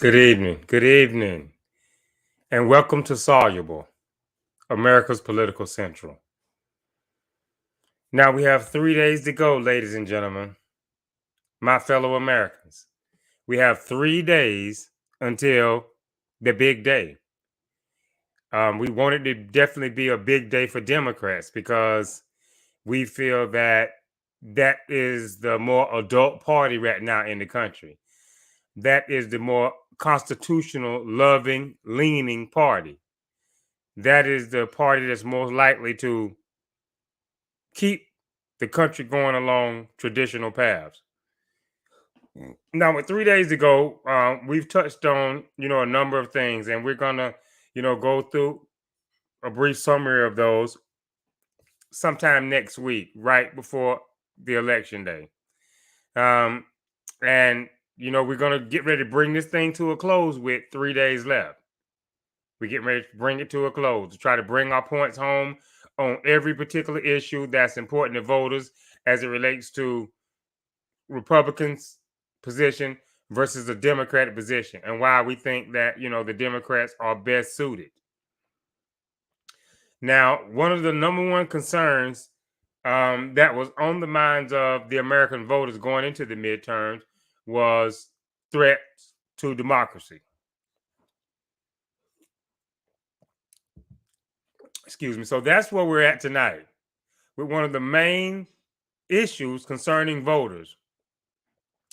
Good evening, and welcome to Soluble, America's Political Central. Now we have 3 days to go, ladies and gentlemen, my fellow Americans. We have 3 days until the big day. We want it to definitely be a big day for Democrats because we feel that that is the more adult party right now in the country. That is the more constitutional, loving, leaning party. That is the party that's most likely to keep the country going along traditional paths. Now, with 3 days to go, we've touched on a number of things, and we're gonna go through a brief summary of those sometime next week, right before the election day. And we're gonna get ready to bring this thing to a close with 3 days left. We're getting ready to bring it to a close to try to bring our points home on every particular issue that's important to voters as it relates to Republicans' position versus the Democratic position and why we think that, the Democrats are best suited. Now, one of the number one concerns that was on the minds of the American voters going into the midterms was threats to democracy. Excuse me. So that's where we're at tonight with one of the main issues concerning voters.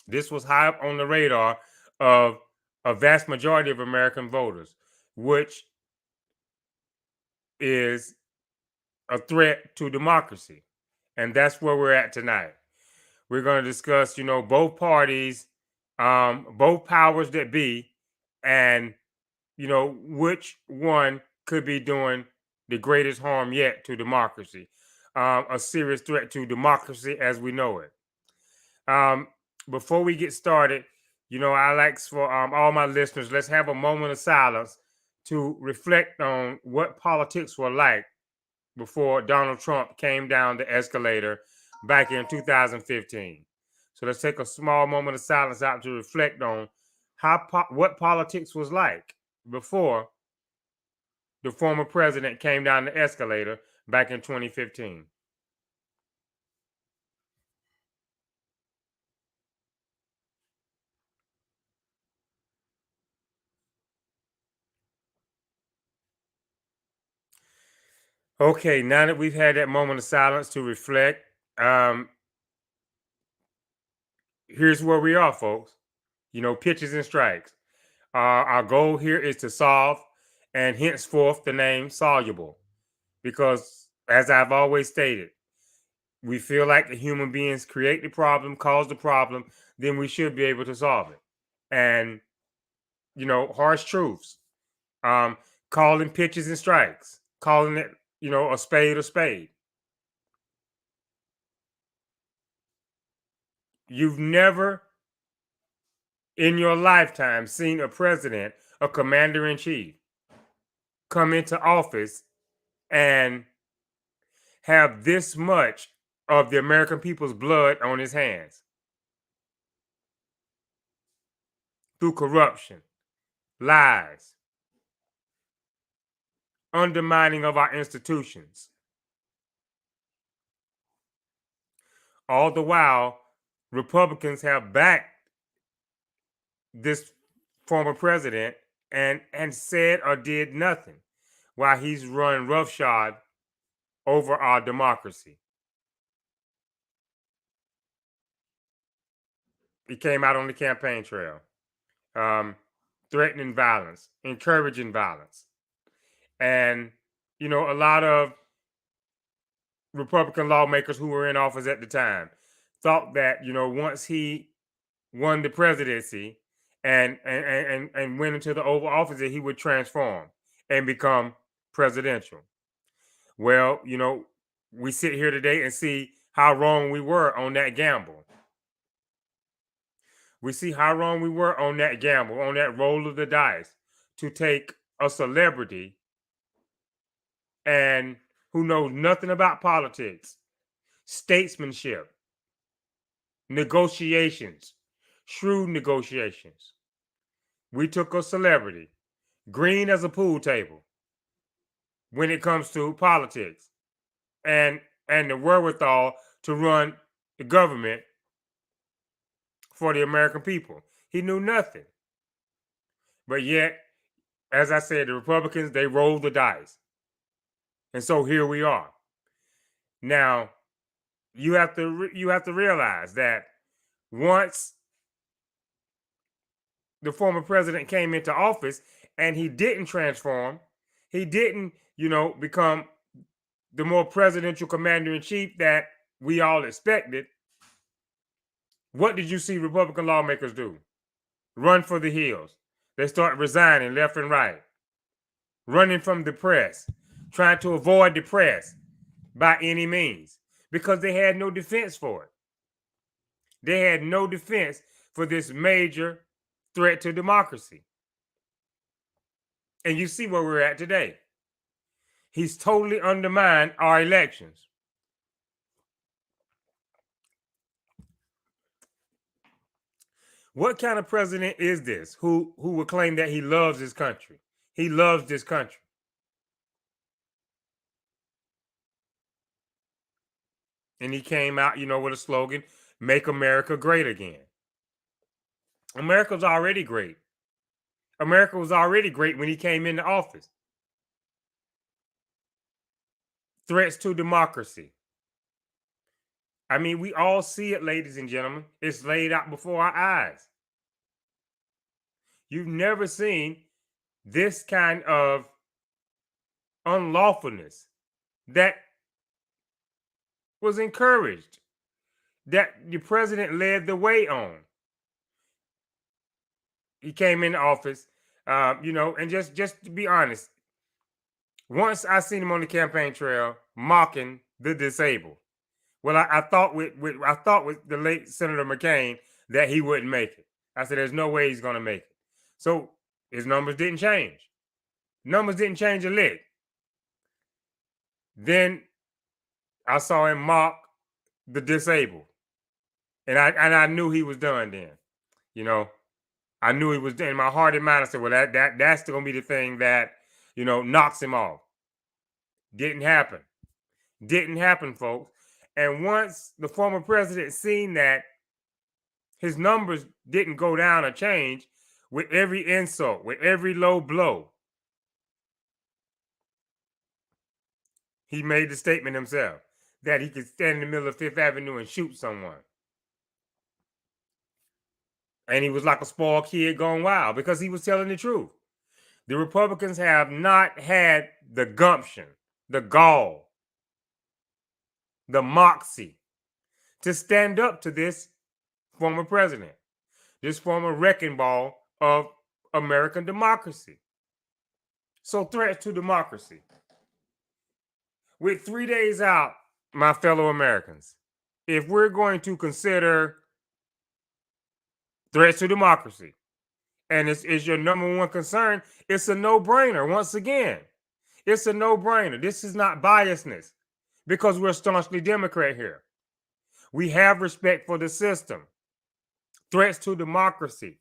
This was high up on the radar of a vast majority of American voters, which is a threat to democracy. And that's where we're at tonight. We're going to discuss, both parties, both powers that be, and, which one could be doing the greatest harm yet to democracy, a serious threat to democracy as we know it. Before we get started, I like for all my listeners, let's have a moment of silence to reflect on what politics were like before Donald Trump came down the escalator back in 2015. So let's take a small moment of silence out to reflect on what politics was like before the former president came down the escalator back in 2015. Okay, now that we've had that moment of silence to reflect, here's where we are, folks. Pitches and strikes. Our goal here is to solve, and henceforth the name Soluble, because as I've always stated, we feel like the human beings create the problem, cause the problem, then we should be able to solve it. And harsh truths. Calling pitches and strikes, calling it, a spade. You've never in your lifetime seen a president, a commander in chief, come into office and have this much of the American people's blood on his hands through corruption, lies, undermining of our institutions. All the while, Republicans have backed this former president and said or did nothing while he's run roughshod over our democracy. He came out on the campaign trail, threatening violence, encouraging violence. And, a lot of Republican lawmakers who were in office at the time thought that, once he won the presidency and went into the Oval Office, that he would transform and become presidential. Well, we sit here today and see how wrong we were on that gamble. We see how wrong we were on that gamble, on that roll of the dice to take a celebrity and who knows nothing about politics, statesmanship, negotiations, shrewd negotiations, We took a celebrity, green as a pool table when it comes to politics and the wherewithal to run the government for the American people. He knew nothing. But yet, as I said, the Republicans, they rolled the dice. And so here we are. Now, you have to realize that once the former president came into office and he didn't transform, he didn't, become the more presidential commander in chief that we all expected. What did you see Republican lawmakers do? Run for the hills. They start resigning left and right, running from the press, trying to avoid the press by any means because they had no defense for it. They had no defense for this major threat to democracy. And you see where we're at today. He's totally undermined our elections. What kind of president is this who would claim that he loves his country? He loves this country. And he came out, with a slogan, "Make America Great Again." America's already great. America was already great when he came into office. Threats to democracy. I mean, we all see it, ladies and gentlemen. It's laid out before our eyes. You've never seen this kind of unlawfulness that was encouraged, that the president led the way on. He came into office, and just to be honest, once I seen him on the campaign trail mocking the disabled. Well, I thought with the late Senator McCain that he wouldn't make it. I said, there's no way he's going to make it. So his numbers didn't change. Numbers didn't change a lick. Then I saw him mock the disabled, and I knew he was done. Then, I knew he was done. In my heart and mind, I said, well, that's going to be the thing that knocks him off. Didn't happen. Didn't happen, folks. And once the former president seen that his numbers didn't go down or change with every insult, with every low blow, he made the statement himself that he could stand in the middle of Fifth Avenue and shoot someone. And he was like a spoiled kid going wild because he was telling the truth. The Republicans have not had the gumption, the gall, the moxie to stand up to this former president, this former wrecking ball of American democracy. So threats to democracy. With 3 days out, my fellow Americans, if we're going to consider threats to democracy, and it's your number one concern, it's a no-brainer. Once again, it's a no-brainer. This is not biasness because we're staunchly Democrat here. We have respect for the system. Threats to democracy.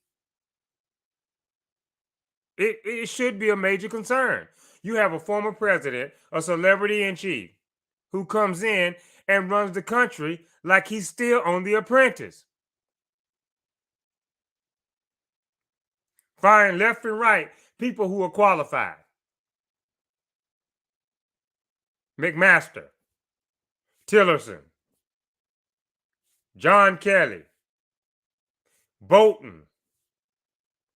It should be a major concern. You have a former president, a celebrity in chief, who comes in and runs the country like he's still on The Apprentice. Firing left and right people who are qualified. McMaster, Tillerson, John Kelly, Bolton,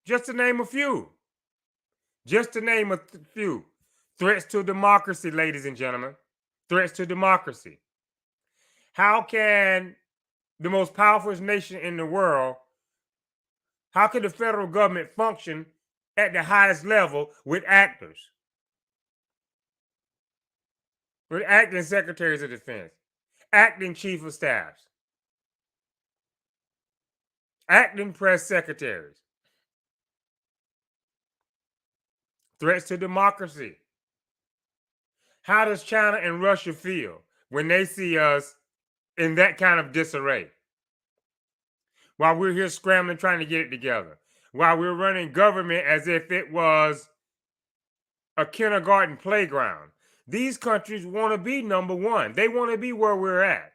just to name a few. Just to name a few. Threats to democracy, ladies and gentlemen. Threats to democracy. How can the most powerful nation in the world, how can the federal government function at the highest level with actors? With acting secretaries of defense, acting chief of staffs, acting press secretaries. Threats to democracy. How does China and Russia feel when they see us in that kind of disarray? While we're here scrambling, trying to get it together. while we're running government as if it was a kindergarten playground. These countries want to be number one. They want to be where we're at.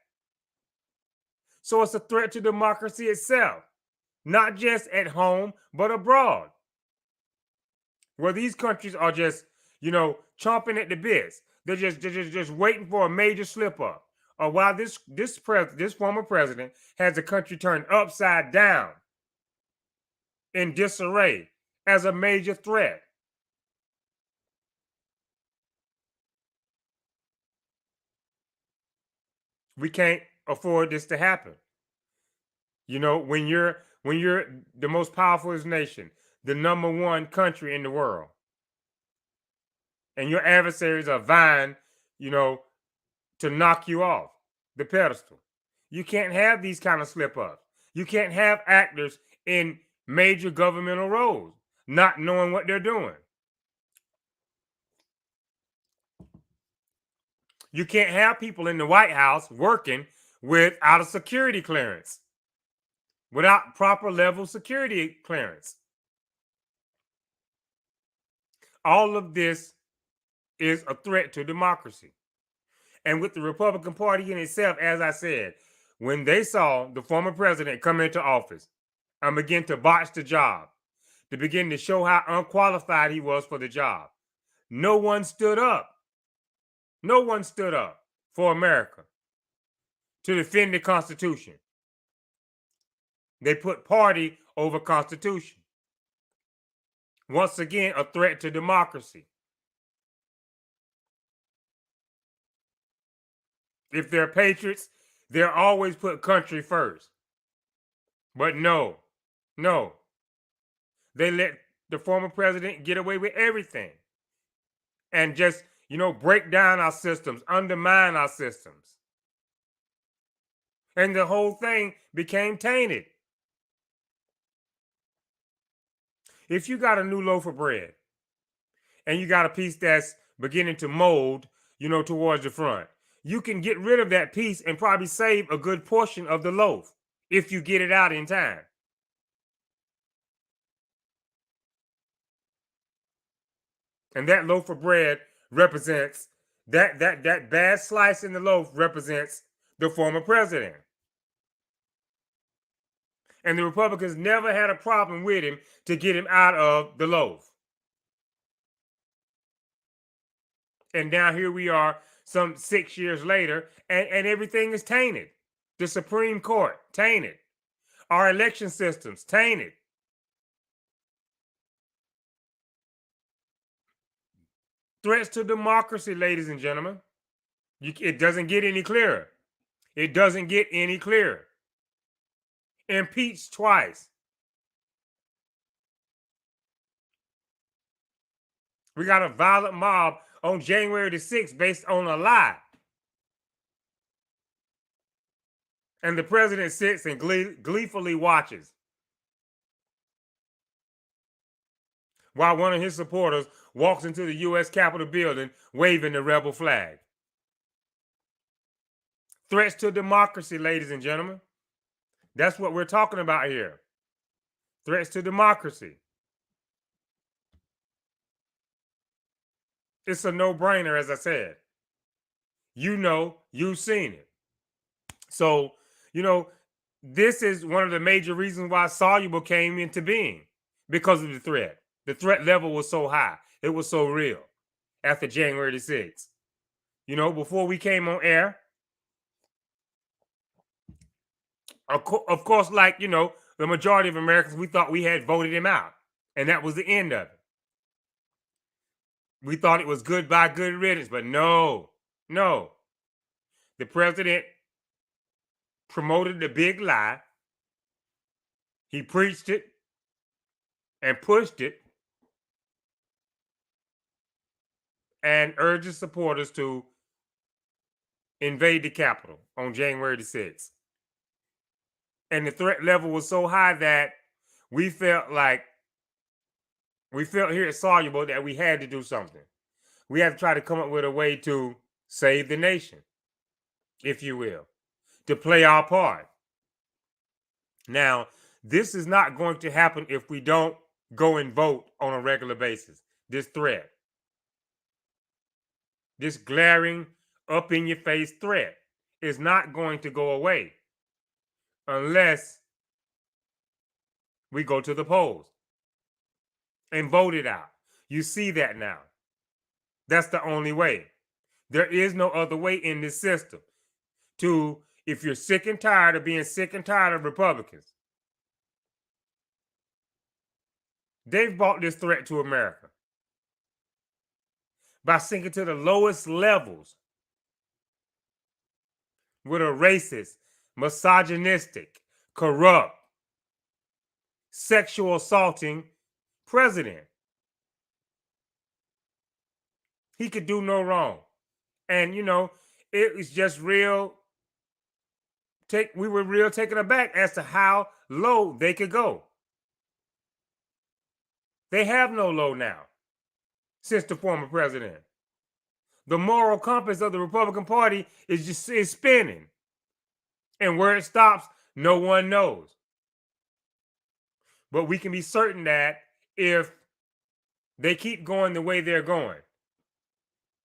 So it's a threat to democracy itself, not just at home, but abroad, where these countries are just, chomping at the bits. They're just waiting for a major slip up. Or while this former president has the country turned upside down in disarray as a major threat. We can't afford this to happen. When you're the most powerful nation, the number one country in the world, and your adversaries are vying, to knock you off the pedestal. You can't have these kind of slip ups. You can't have actors in major governmental roles not knowing what they're doing. You can't have people in the White House working without a security clearance, without proper level security clearance. All of this is a threat to democracy. And with the Republican Party in itself, as I said, when they saw the former president come into office and begin to botch the job, to begin to show how unqualified he was for the job, no one stood up. No one stood up for America to defend the Constitution. They put party over Constitution. Once again, a threat to democracy. If they're patriots, they'll always put country first. But no. They let the former president get away with everything and just, break down our systems, undermine our systems. And the whole thing became tainted. If you got a new loaf of bread and you got a piece that's beginning to mold, towards the front, you can get rid of that piece and probably save a good portion of the loaf if you get it out in time. And that loaf of bread represents that bad slice in the loaf represents the former president. And the Republicans never had a problem with him to get him out of the loaf. And now here we are some 6 years later, and everything is tainted. The Supreme Court, tainted. Our election systems, tainted. Threats to democracy, ladies and gentlemen. It doesn't get any clearer. It doesn't get any clearer. Impeached twice. We got a violent mob on January the 6th based on a lie. And the president sits and gleefully watches while one of his supporters walks into the U.S. Capitol building waving the rebel flag. Threats to democracy, ladies and gentlemen. That's what we're talking about here. Threats to democracy. It's a no-brainer, as I said. You've seen it. So, this is one of the major reasons why Soluble came into being, because of the threat. The threat level was so high. It was so real after January the 6th. Before we came on air, of course, the majority of Americans, we thought we had voted him out. And that was the end of it. We thought it was goodbye, good riddance. But no. The president promoted the big lie. He preached it and pushed it and urged his supporters to invade the Capitol on January the 6th. And the threat level was so high that we felt here at Soluble that we had to do something. We had to try to come up with a way to save the nation, if you will, to play our part. Now, This is not going to happen if we don't go and vote on a regular basis. This threat, this glaring, up in your face threat is not going to go away unless we go to the polls and vote it out. You see that now. That's the only way. There is no other way in this system to, if you're sick and tired of being sick and tired of Republicans, they've brought this threat to America by sinking to the lowest levels with a racist, misogynistic, corrupt, sexual assaulting president. He could do no wrong. And, it was just real. We were real taken aback as to how low they could go. They have no low now since the former president. The moral compass of the Republican Party is spinning. And where it stops, no one knows. But we can be certain that if they keep going the way they're going,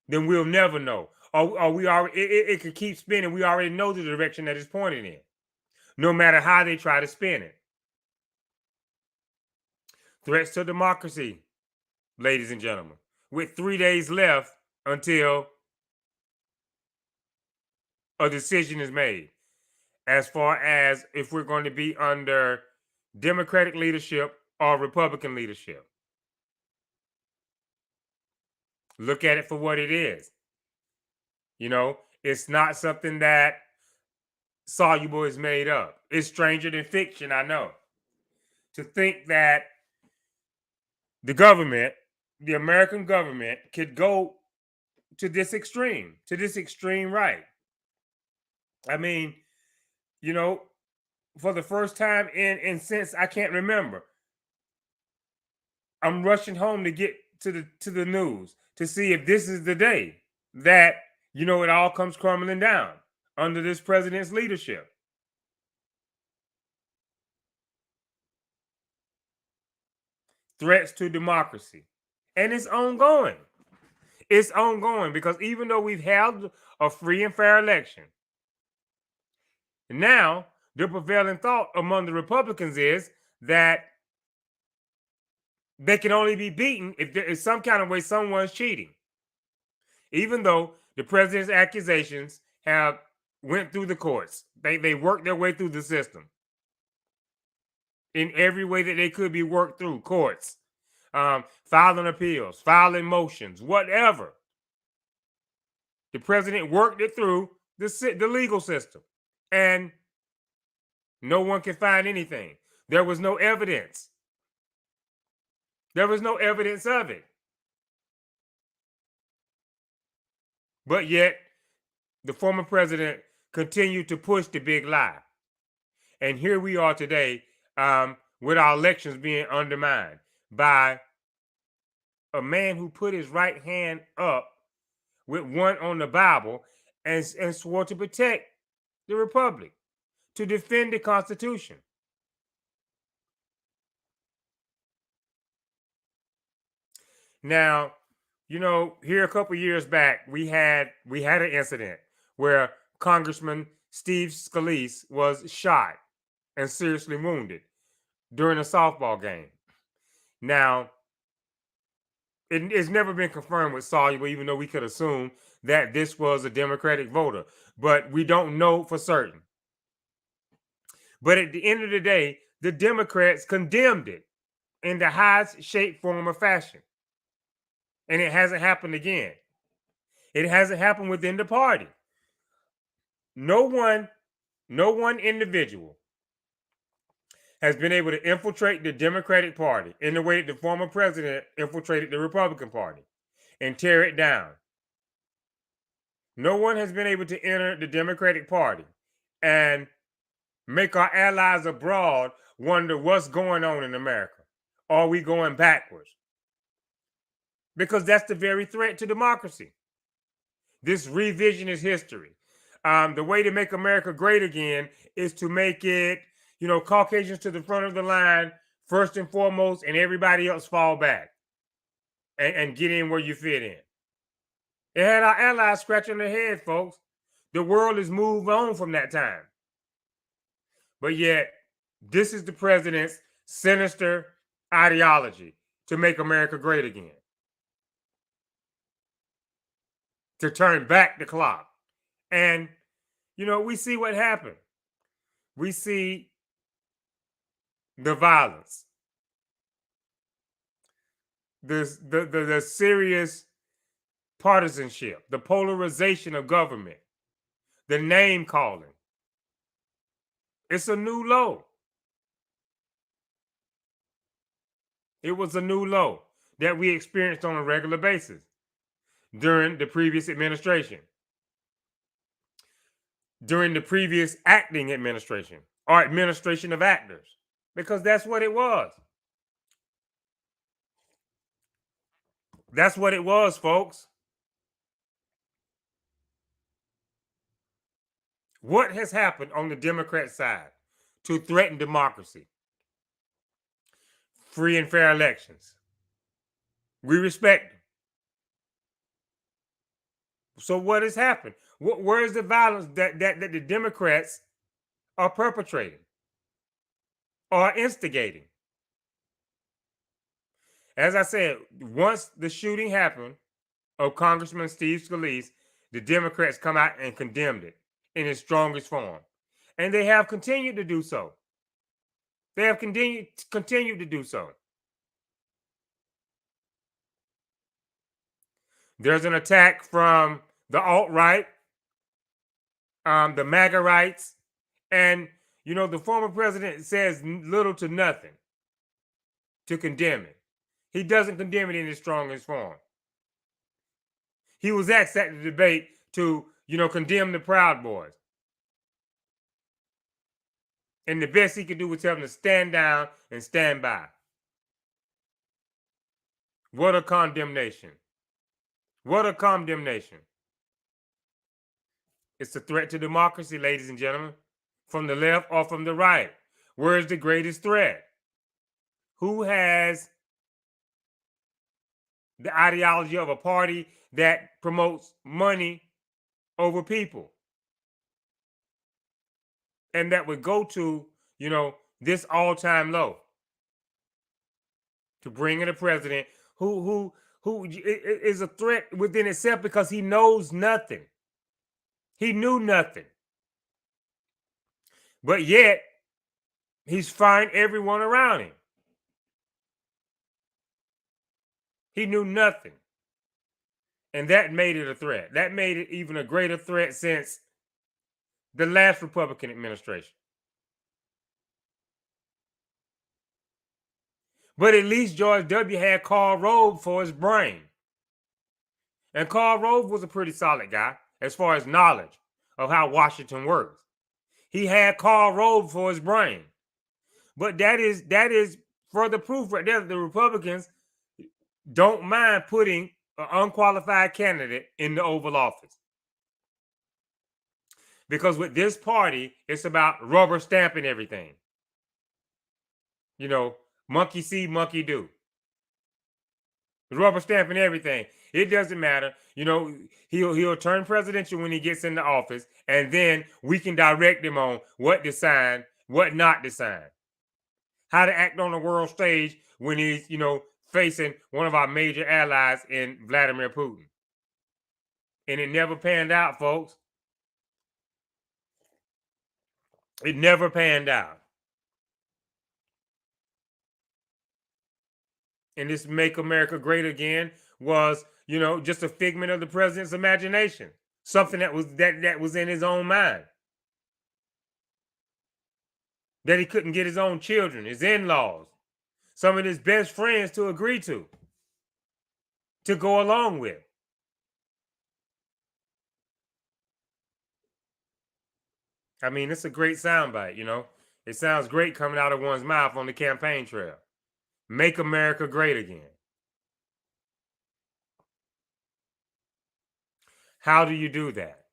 then we'll never know. Or we already, it could keep spinning. We already know the direction that it's pointed in, no matter how they try to spin it. Threats to democracy, ladies and gentlemen, with 3 days left until a decision is made as far as if we're going to be under Democratic leadership or Republican leadership. Look at it for what it is. It's not something that Soluble is made up. It's stranger than fiction, I know. To think that the government, the American government, could go to this extreme right. I mean, for the first time in since I can't remember, I'm rushing home to get to the news to see if this is the day that it all comes crumbling down under this president's leadership. Threats to democracy. And it's ongoing. It's ongoing because even though we've held a free and fair election, now the prevailing thought among the Republicans is that they can only be beaten if there is some kind of way someone's cheating. Even though the president's accusations have went through the courts. They worked their way through the system in every way that they could be worked through courts, filing appeals, filing motions, whatever. The president worked it through the legal system, and no one can find anything. There was no evidence. There was no evidence of it. But yet, the former president continued to push the big lie. And here we are today with our elections being undermined by a man who put his right hand up with one on the Bible and swore to protect the Republic, to defend the Constitution. Now, here a couple years back, we had an incident where Congressman Steve Scalise was shot and seriously wounded during a softball game. Now, it's never been confirmed with Soluble, even though we could assume that this was a Democratic voter, but we don't know for certain. But at the end of the day, the Democrats condemned it in the highest shape, form, or fashion. And it hasn't happened again. It hasn't happened within the party. No one individual has been able to infiltrate the Democratic Party in the way that the former president infiltrated the Republican Party and tear it down. No one has been able to enter the Democratic Party and make our allies abroad wonder what's going on in America. Are we going backwards? Because that's the very threat to democracy. This revisionist history. The way to make America great again is to make it, Caucasians to the front of the line first and foremost, and everybody else fall back and get in where you fit in. It had our allies scratching their head, folks. The world has moved on from that time. But yet, this is the president's sinister ideology to make America great again. To turn back the clock. And, we see what happened. We see the violence, the serious partisanship, the polarization of government, the name calling. It's a new low. It was a new low that we experienced on a regular basis during the previous administration, during the previous acting administration or administration of actors, because that's what it was. That's what it was, folks. What has happened on the Democrat side to threaten democracy? Free and fair elections. We respect them. So what has happened? Where is the violence that the Democrats are perpetrating or instigating? As I said, once the shooting happened of Congressman Steve Scalise, the Democrats come out and condemned it in its strongest form. And they have continued to do so. They have continued to do so. There's an attack from the alt-right, the MAGA rights, and the former president says little to nothing to condemn it. He doesn't condemn it in its strongest form. He was asked at the debate to, condemn the Proud Boys. And the best he could do was tell them to stand down and stand by. What a condemnation. What a condemnation. It's a threat to democracy, ladies and gentlemen, from the left or from the right. Where is the greatest threat? Who has the ideology of a party that promotes money over people? And that would go to, this all-time low. To bring in a president who is a threat within itself because he knows nothing. He knew nothing. But yet, he's firing everyone around him. He knew nothing. And that made it a threat. That made it even a greater threat since the last Republican administration. But at least George W. had Karl Rove for his brain. And Karl Rove was a pretty solid guy as far as knowledge of how Washington works. He had Karl Rove for his brain. But that is further proof right there that the Republicans don't mind putting an unqualified candidate in the Oval Office. Because with this party, it's about rubber stamping everything. Monkey see, monkey do. Rubber stamping everything. It doesn't matter. He'll turn presidential when he gets into office, and then we can direct him on what to sign, what not to sign. How to act on the world stage when he's, facing one of our major allies in Vladimir Putin. And it never panned out, folks. It never panned out. And this Make America Great Again was, just a figment of the president's imagination. Something that was in his own mind. That he couldn't get his own children, his in-laws, some of his best friends to agree to go along with. I mean, it's a great soundbite, It sounds great coming out of one's mouth on the campaign trail. Make America great again. How do you do that?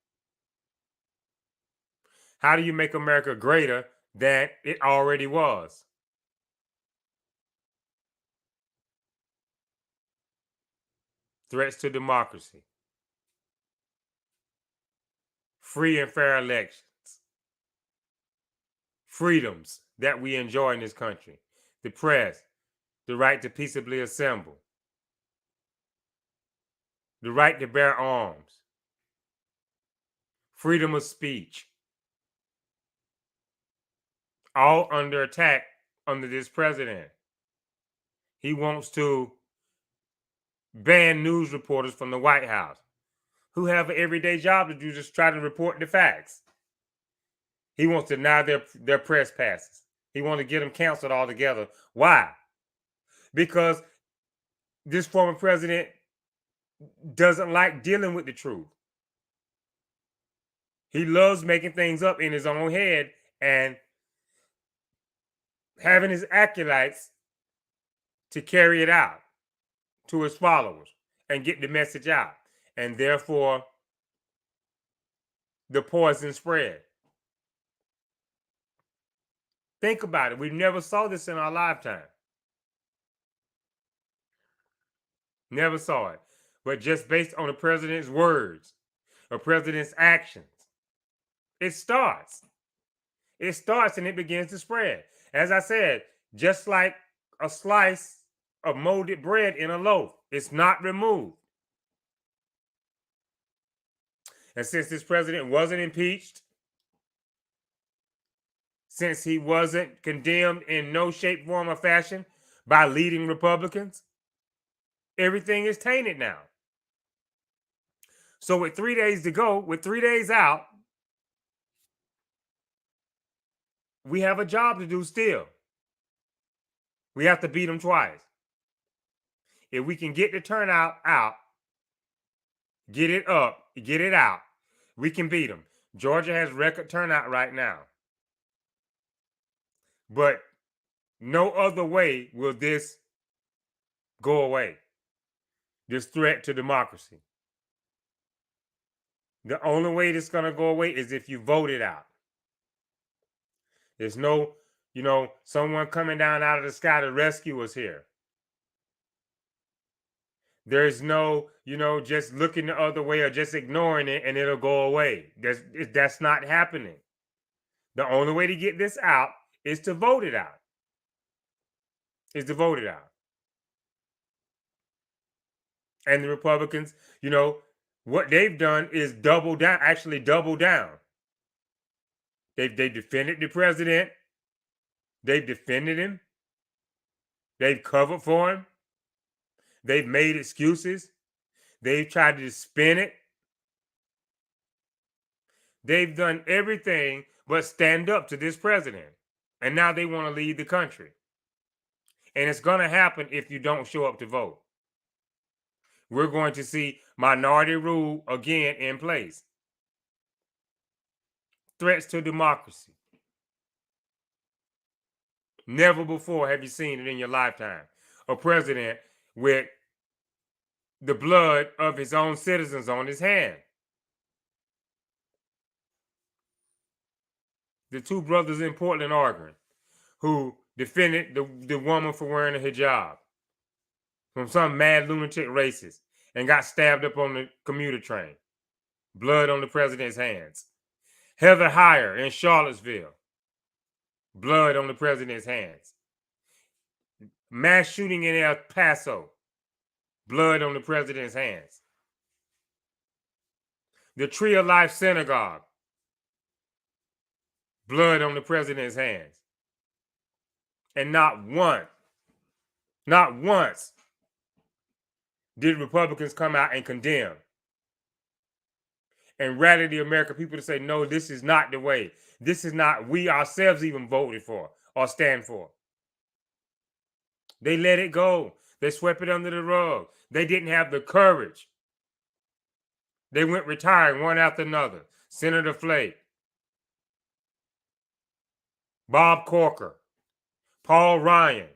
How do you make America greater than it already was. Threats to democracy, free and fair elections, freedoms that we enjoy in this country, the press, the right to peaceably assemble, the right to bear arms, freedom of speech, all under attack under this president. He wants to ban news reporters from the White House who have an everyday job to do, just try to report the facts. He wants to deny their press passes. He wants to get them canceled altogether. Why? Because this former president doesn't like dealing with the truth. He loves making things up in his own head and having his acolytes to carry it out to his followers and get the message out. And therefore, the poison spread. Think about it. We never saw this in our lifetime. Never saw it. But just based on the president's words, the president's actions, it starts. It starts and it begins to spread. As I said, just like a slice of molded bread in a loaf, it's not removed. And since this president wasn't impeached, since he wasn't condemned in no shape, form, or fashion by leading Republicans, everything is tainted now. So with 3 days to go, with 3 days out, we have a job to do still. We have to beat them twice. If we can get the turnout out, get it up, get it out, we can beat them. Georgia has record turnout right now. But no other way will this go away, this threat to democracy. The only way this is going to go away is if you vote it out. There's no, someone coming down out of the sky to rescue us here. There's no, just looking the other way or just ignoring it and it'll go away. That's not happening. The only way to get this out is to vote it out. And the Republicans, what they've done is double down. They defended the president. They've defended him. They've covered for him. They've made excuses. They've tried to spin it. They've done everything but stand up to this president. And now they want to lead the country. And it's going to happen if you don't show up to vote. We're going to see minority rule again in place. Threats to democracy. Never before have you seen it in your lifetime. A president with the blood of his own citizens on his hand. The two brothers in Portland, Oregon, who defended the woman for wearing a hijab from some mad lunatic racist and got stabbed up on the commuter train. Blood on the president's hands. Heather Heyer in Charlottesville. Blood on the president's hands. Mass shooting in El Paso. Blood on the president's hands. The Tree of Life Synagogue. Blood on the president's hands. And not once did Republicans come out and condemn and rally the American people to say, no, this is not the way. This is not we ourselves even voted for or stand for. They let it go. They swept it under the rug. They didn't have the courage. They went retiring one after another. Senator Flake, Bob Corker, Paul Ryan.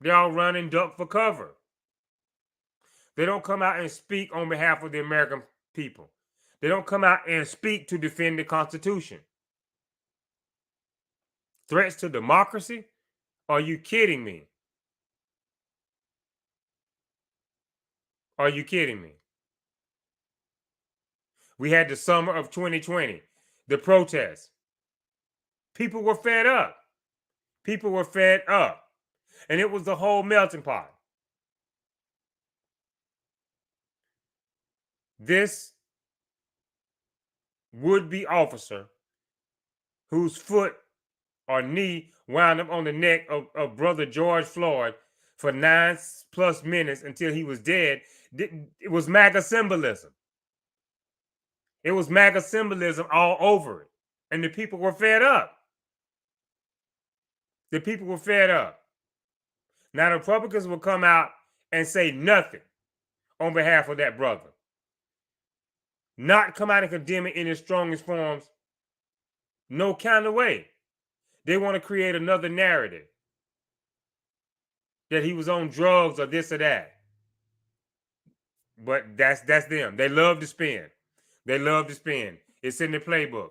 They all run and duck for cover. They don't come out and speak on behalf of the American people. They don't come out and speak to defend the Constitution. Threats to democracy? Are you kidding me? Are you kidding me? We had the summer of 2020, the protests. People were fed up. People were fed up. And it was the whole melting pot. This would-be officer whose foot or knee wound up on the neck of brother George Floyd for 9+ minutes until he was dead, it was MAGA symbolism. It was MAGA symbolism all over it. And the people were fed up. The people were fed up. Now, the Republicans will come out and say nothing on behalf of that brother. Not come out and condemn it in its strongest forms. No kind of way. They want to create another narrative that he was on drugs or this or that. But that's them. They love to spin. They love to spin. It's in the playbook.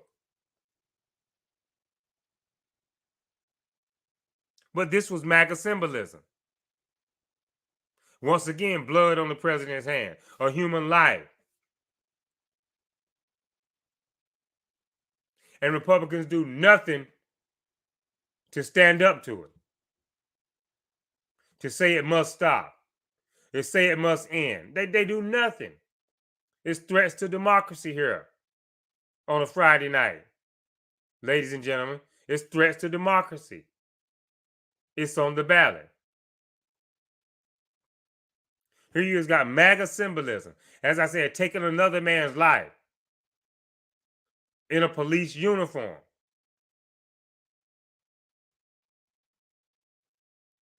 But this was MAGA symbolism. Once again, blood on the president's hand, a human life. And Republicans do nothing to stand up to it, to say it must stop, to say it must end. They do nothing. It's threats to democracy here on a Friday night. Ladies and gentlemen, it's threats to democracy. It's on the ballot. Here you got MAGA symbolism. As I said, taking another man's life in a police uniform.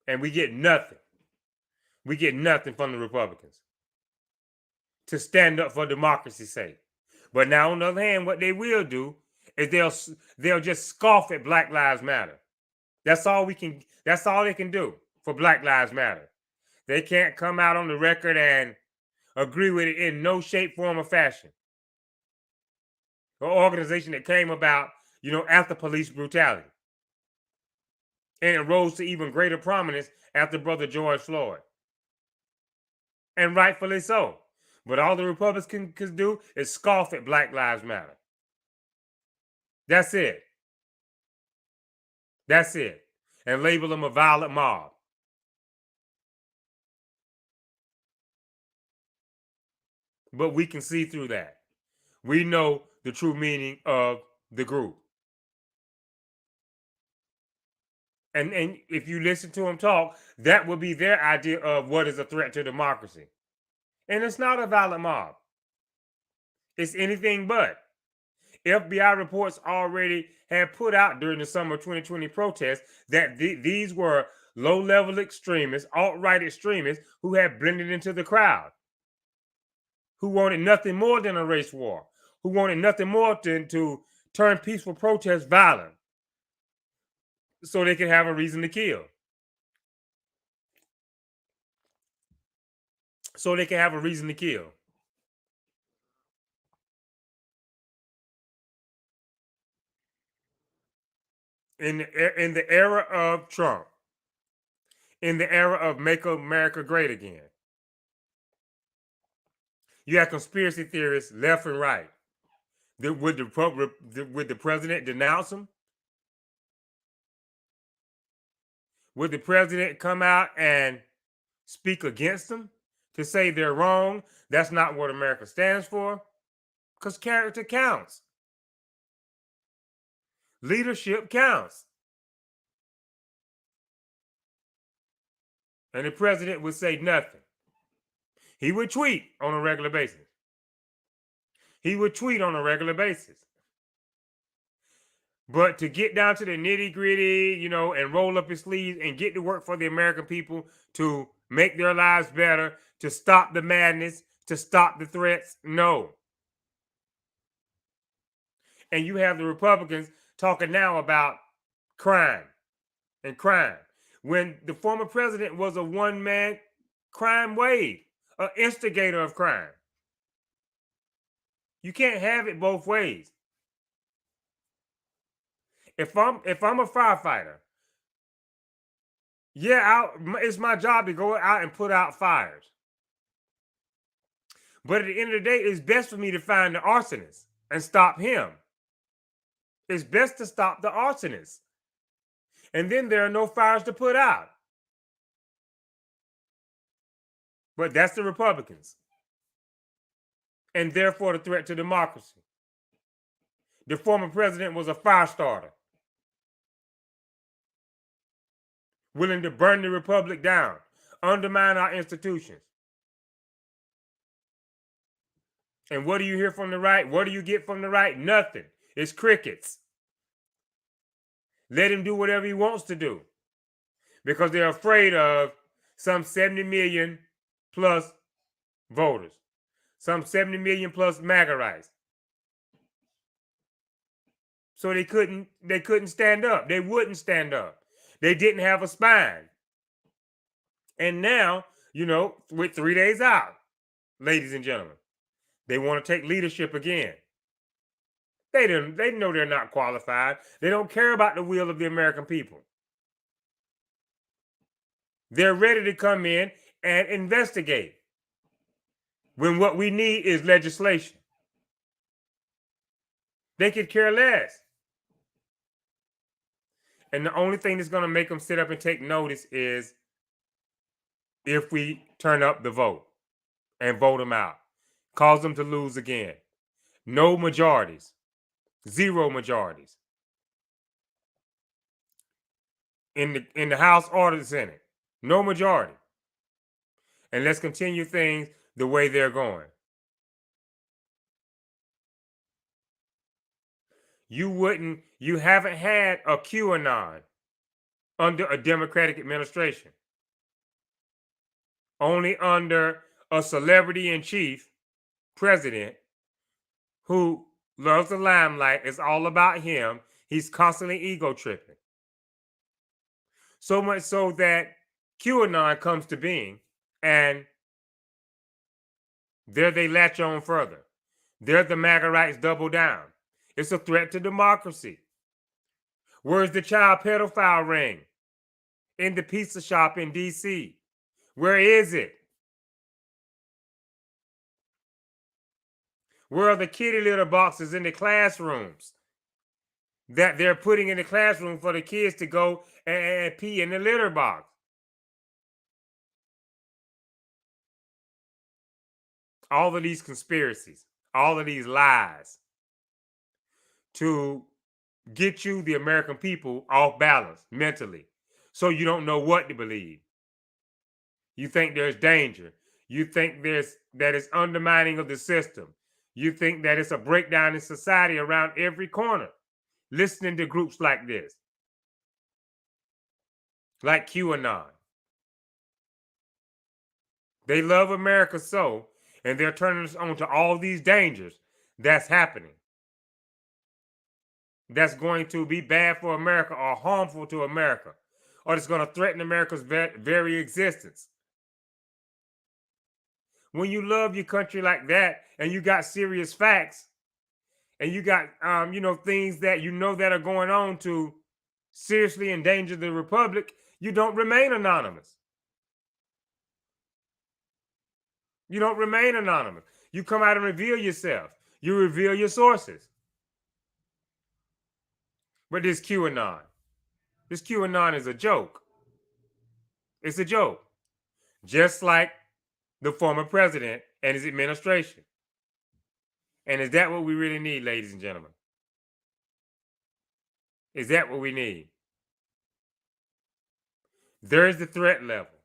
And we get nothing. We get nothing from the Republicans to stand up for democracy's sake. But now, on the other hand, what they will do is they'll just scoff at Black Lives Matter. That's all they can do for Black Lives Matter. They can't come out on the record and agree with it in no shape, form, or fashion. An organization that came about, after police brutality. And it rose to even greater prominence after brother George Floyd. And rightfully so. But all the Republicans can do is scoff at Black Lives Matter. That's it. That's it. And label them a violent mob. But we can see through that. We know the true meaning of the group. And if you listen to them talk, that would be their idea of what is a threat to democracy. And it's not a violent mob. It's anything but. FBI reports already had put out during the summer 2020 protests that these were low-level extremists, alt-right extremists who had blended into the crowd, who wanted nothing more than a race war, who wanted nothing more than to turn peaceful protests violent so they could have a reason to kill. So they can have a reason to kill. In the era of Trump, in the era of Make America Great Again, you have conspiracy theorists left and right. Would the president denounce them? Would the president come out and speak against them to say they're wrong? That's not what America stands for. Because character counts. Leadership counts. And the president would say nothing. He would tweet on a regular basis. He would tweet on a regular basis. But to get down to the nitty gritty, and roll up his sleeves and get to work for the American people to make their lives better, to stop the madness, to stop the threats, no. And you have the Republicans talking now about crime and crime. When the former president was a one-man crime wave, an instigator of crime. You can't have it both ways. If I'm a firefighter, yeah, it's my job to go out and put out fires. But at the end of the day, it's best for me to find the arsonist and stop him. It's best to stop the arsonist. And then there are no fires to put out. But that's the Republicans. And therefore the threat to democracy. The former president was a fire starter, willing to burn the republic down, undermine our institutions. And what do you hear from the right? What do you get from the right? Nothing. It's crickets. Let him do whatever he wants to do, because they're afraid of some 70 million plus voters, some 70 million plus MAGAites. So they couldn't stand up. They wouldn't stand up. They didn't have a spine. And now, with 3 days out, ladies and gentlemen, they want to take leadership again. They know they're not qualified. They don't care about the will of the American people. They're ready to come in and investigate, when what we need is legislation. They could care less. And the only thing that's going to make them sit up and take notice is if we turn up the vote and vote them out, cause them to lose again. No majorities, 0 majorities in the House or the Senate. No majority. And let's continue things the way they're going. You haven't had a QAnon under a Democratic administration. Only under a celebrity in chief president who loves the limelight. It's all about him. He's constantly ego tripping. So much so that QAnon comes to being, and there they latch on further. There the MAGAites double down. It's a threat to democracy. Where's the child pedophile ring in the pizza shop in D.C.? Where is it? Where are the kitty litter boxes in the classrooms that they're putting in the classroom for the kids to go and pee in the litter box? All of these conspiracies, all of these lies to get you, the American people, off balance mentally, so you don't know what to believe. You think there's danger. You think that it's undermining of the system. You think that it's a breakdown in society around every corner. Listening to groups like this, like QAnon. They love America so, and they're turning us on to all these dangers that's happening. That's going to be bad for America or harmful to America, or it's going to threaten America's very existence. When you love your country like that, and you got serious facts, and you got things that that are going on to seriously endanger the republic, you don't remain anonymous. You don't remain anonymous. You come out and reveal yourself. You reveal your sources. But this QAnon is a joke. It's a joke. Just like the former president and his administration. And is that what we really need, ladies and gentlemen? Is that what we need? There's the threat level.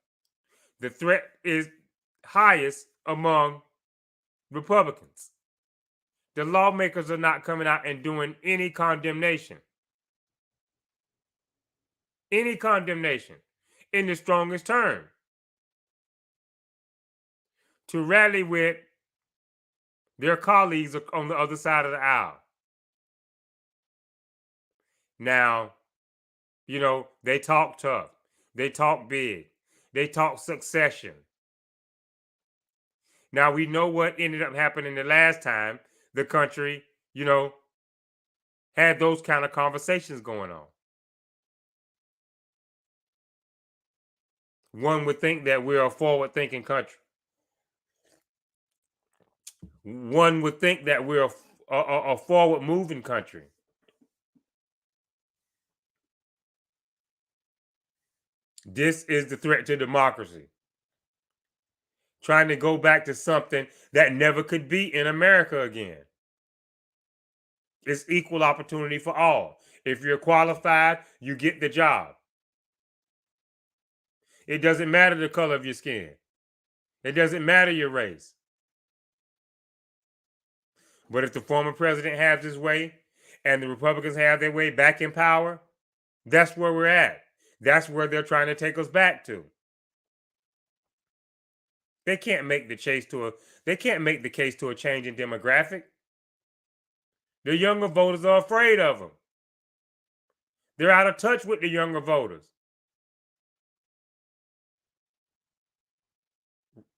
The threat is highest among Republicans. The lawmakers are not coming out and doing any condemnation. Any condemnation in the strongest term. To rally with their colleagues on the other side of the aisle. Now, they talk tough. They talk big. They talk succession. Now, we know what ended up happening the last time. the country, had those kind of conversations going on. One would think that we're a forward-thinking country. One would think that we're a forward-moving country. This is the threat to democracy. Trying to go back to something that never could be in America again. It's equal opportunity for all. If you're qualified, you get the job. It doesn't matter the color of your skin. It doesn't matter your race. But if the former president has his way and the Republicans have their way back in power, that's where we're at. That's where they're trying to take us back to. They can't make the case to a change in demographic. The younger voters are afraid of them. They're out of touch with the younger voters.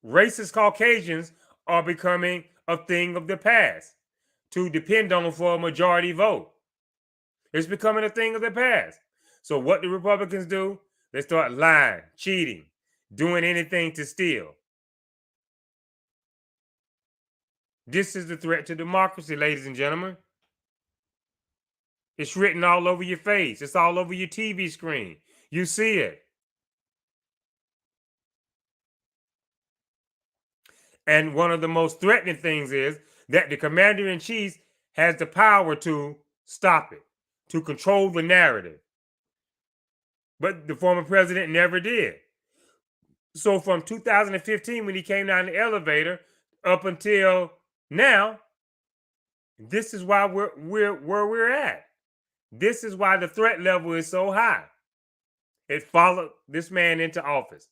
Racist Caucasians are becoming a thing of the past to depend on for a majority vote. It's becoming a thing of the past. So what do Republicans do? They start lying, cheating, doing anything to steal. This is the threat to democracy, ladies and gentlemen. It's written all over your face. It's all over your TV screen. You see it. And one of the most threatening things is that the commander-in-chief has the power to stop it, to control the narrative. But the former president never did. So from 2015, when he came down the elevator, up until now, this is why we're where we're at. This is why the threat level is so high. It followed this man into office.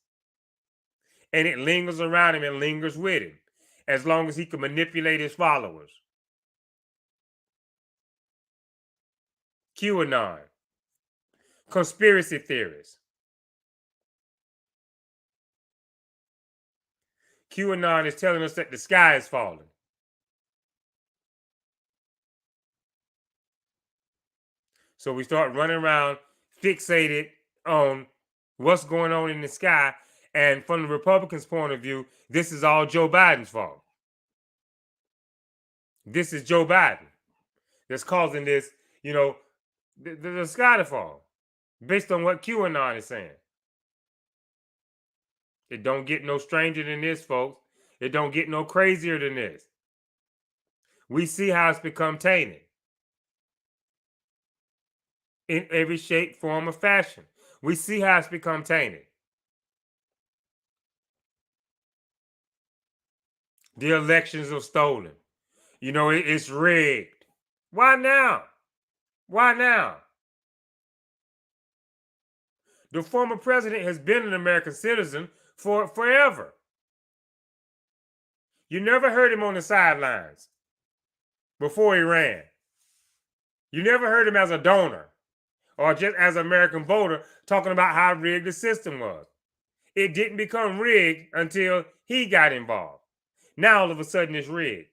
And it lingers around him and lingers with him as long as he can manipulate his followers. QAnon, conspiracy theorists. QAnon is telling us that the sky is falling. So we start running around fixated on what's going on in the sky. And from the Republicans' point of view, this is all Joe Biden's fault. This is Joe Biden that's causing this, the sky to fall, based on what QAnon is saying. It don't get no stranger than this, folks. It don't get no crazier than this. We see how it's become tainted in every shape, form, or fashion. We see how it's become tainted. The elections are stolen. It's rigged. Why now? Why now? The former president has been an American citizen for forever. You never heard him on the sidelines before he ran. You never heard him as a donor or just as an American voter talking about how rigged the system was. It didn't become rigged until he got involved. Now all of a sudden it's rigged.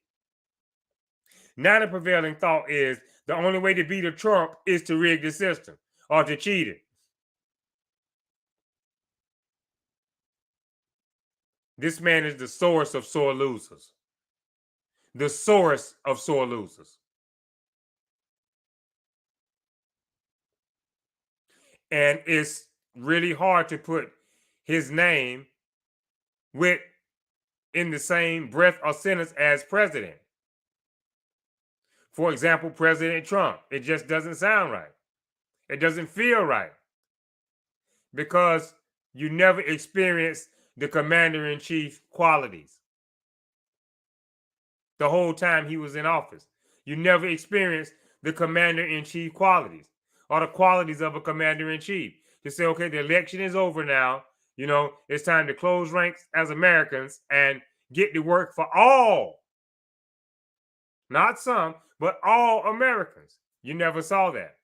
Now the prevailing thought is the only way to beat a Trump is to rig the system or to cheat it. This man is the source of sore losers. The source of sore losers. And it's really hard to put his name in the same breath or sentence as president. For example, President Trump. It just doesn't sound right. It doesn't feel right. Because you never experienced the commander-in-chief qualities. The whole time he was in office. You never experienced the commander-in-chief qualities or the qualities of a commander-in-chief. To say, okay, the election is over now. It's time to close ranks as Americans and get to work for all. Not some, but all Americans. You never saw that.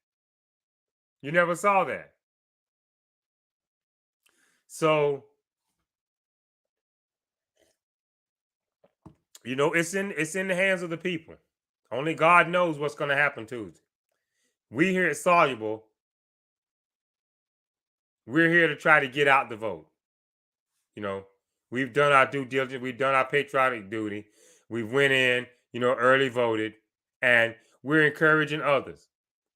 You never saw that. So, it's in the hands of the people. Only God knows what's going to happen Tuesday. We here at Soluble, we're here to try to get out the vote. You know, we've done our due diligence. We've done our patriotic duty. We went in, early voted, and we're encouraging others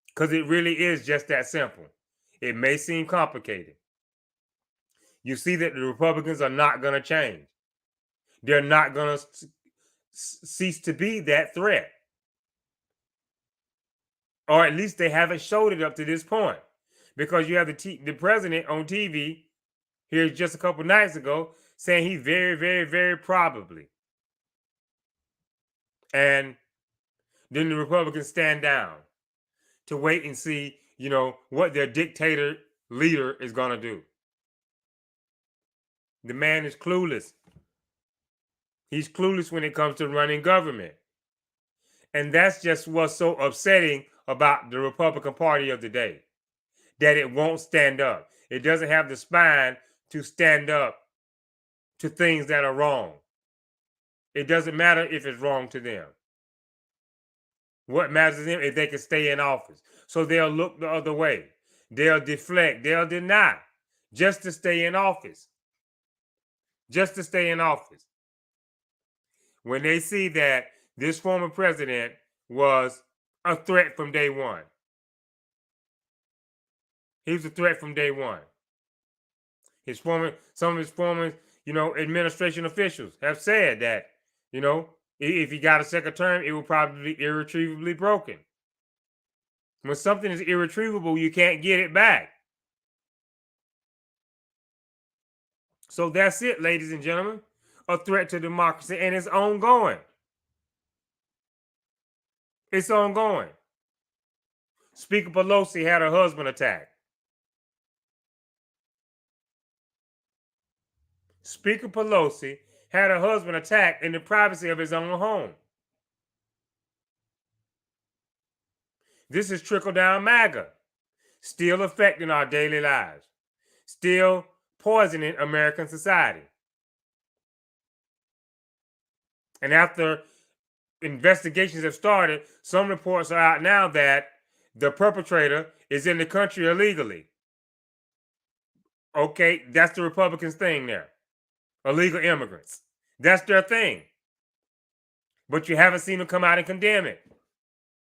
because it really is just that simple. It may seem complicated. You see that the Republicans are not going to change. They're not going to cease to be that threat. Or at least they haven't showed it up to this point. Because you have the president on TV here just a couple nights ago saying he very, very, very probably. And then the Republicans stand down to wait and see, what their dictator leader is going to do. The man is clueless. He's clueless when it comes to running government. And that's just what's so upsetting about the Republican Party of the day, that it won't stand up. It doesn't have the spine to stand up to things that are wrong. It doesn't matter if it's wrong to them. What matters to them is they can stay in office. So they'll look the other way. They'll deflect. They'll deny just to stay in office. Just to stay in office. When they see that this former president was a threat from day one. He was a threat from day one. Some of his former, administration officials have said that, if he got a second term, it will probably be irretrievably broken. When something is irretrievable, you can't get it back. So that's it, ladies and gentlemen. A threat to democracy, and it's ongoing. It's ongoing. Speaker Pelosi had her husband attacked. Speaker Pelosi had her husband attacked in the privacy of his own home. This is trickle-down MAGA, still affecting our daily lives, still poisoning American society. And after investigations have started, some reports are out now that the perpetrator is in the country illegally. Okay, that's the Republicans' thing there. Illegal immigrants. That's their thing. But you haven't seen them come out and condemn it.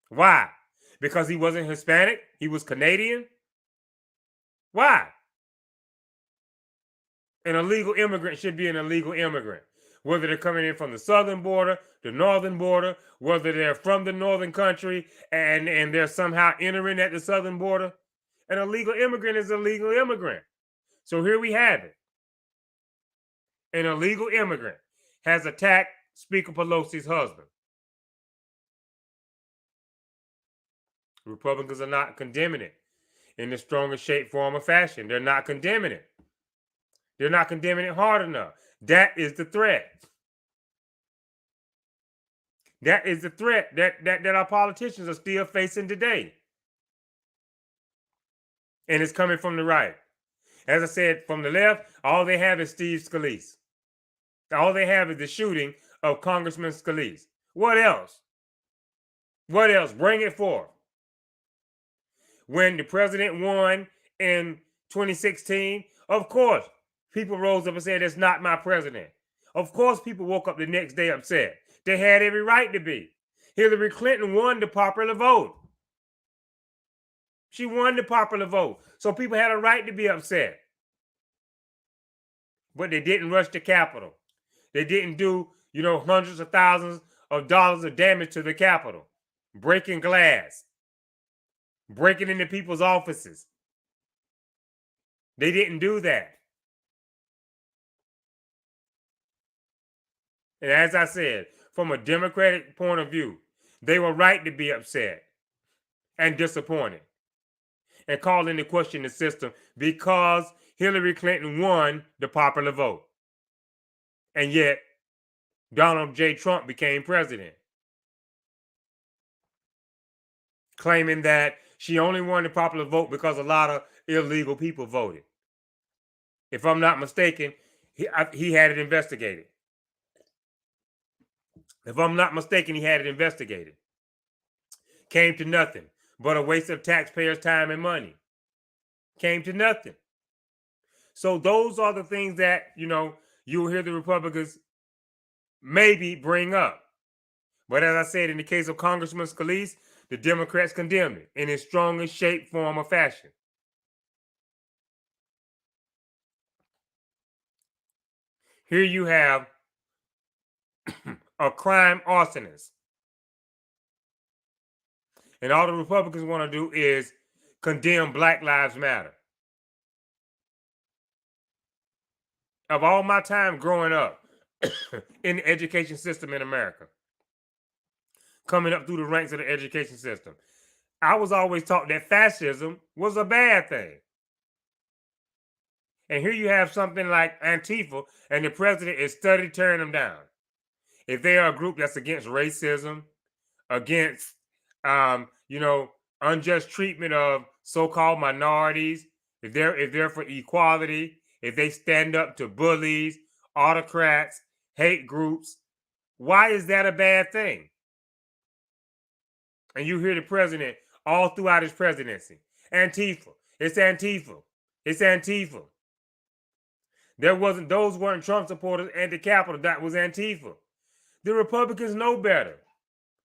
Why? Because he wasn't Hispanic? He was Canadian? Why? An illegal immigrant should be an illegal immigrant. Whether they're coming in from the southern border, the northern border, whether they're from the northern country and they're somehow entering at the southern border, an illegal immigrant is a legal immigrant. So here we have it. An illegal immigrant has attacked Speaker Pelosi's husband. Republicans are not condemning it in the strongest shape, form, or fashion. They're not condemning it. They're not condemning it hard enough. That is the threat. That is the threat that our politicians are still facing today. And it's coming from the right. As I said, from the left, all they have is Steve Scalise. All they have is the shooting of Congressman Scalise. What else? What else? Bring it forth. When the president won in 2016, of course, people rose up and said, that's not my president. Of course, people woke up the next day upset. They had every right to be. Hillary Clinton won the popular vote. She won the popular vote. So people had a right to be upset. But they didn't rush the Capitol. They didn't do, hundreds of thousands of dollars of damage to the Capitol. Breaking glass. Breaking into people's offices. They didn't do that. And as I said, from a Democratic point of view, they were right to be upset and disappointed and call into question the system because Hillary Clinton won the popular vote. And yet, Donald J. Trump became president, claiming that she only won the popular vote because a lot of illegal people voted. If I'm not mistaken, he had it investigated. If I'm not mistaken, he had it investigated. Came to nothing but a waste of taxpayers' time and money. Came to nothing. So those are the things that, you'll hear the Republicans maybe bring up. But as I said, in the case of Congressman Scalise, the Democrats condemned it in its strongest shape, form, or fashion. Here you have a crime arsonist. And all the Republicans want to do is condemn Black Lives Matter. Of all my time growing up in the education system in America, coming up through the ranks of the education system, I was always taught that fascism was a bad thing. And here you have something like Antifa, and the president is steadily tearing them down. If they are a group that's against racism, against, unjust treatment of so-called minorities, if they're for equality, if they stand up to bullies, autocrats, hate groups, why is that a bad thing? And you hear the president all throughout his presidency, Antifa, it's Antifa, it's Antifa. Those weren't Trump supporters at the Capitol, that was Antifa. The Republicans know better.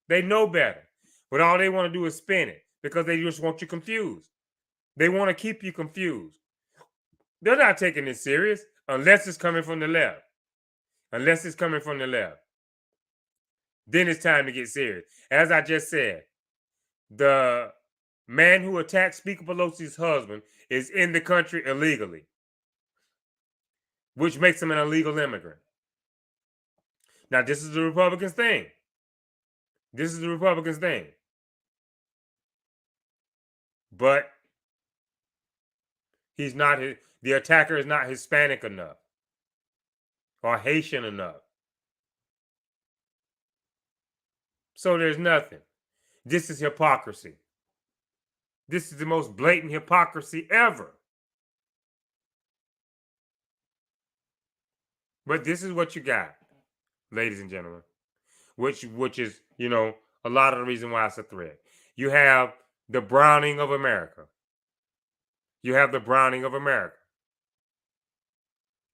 They know better. But all they want to do is spin it because they just want you confused. They want to keep you confused. They're not taking this serious unless it's coming from the left. Unless it's coming from the left. Then it's time to get serious. As I just said, the man who attacked Speaker Pelosi's husband is in the country illegally, which makes him an illegal immigrant. Now, this is the Republicans' thing. This is the Republicans' thing. But the attacker is not Hispanic enough or Haitian enough. So there's nothing. This is hypocrisy. This is the most blatant hypocrisy ever. But this is what you got, ladies and gentlemen, which is, a lot of the reason why it's a threat. You have the browning of America. You have the browning of America.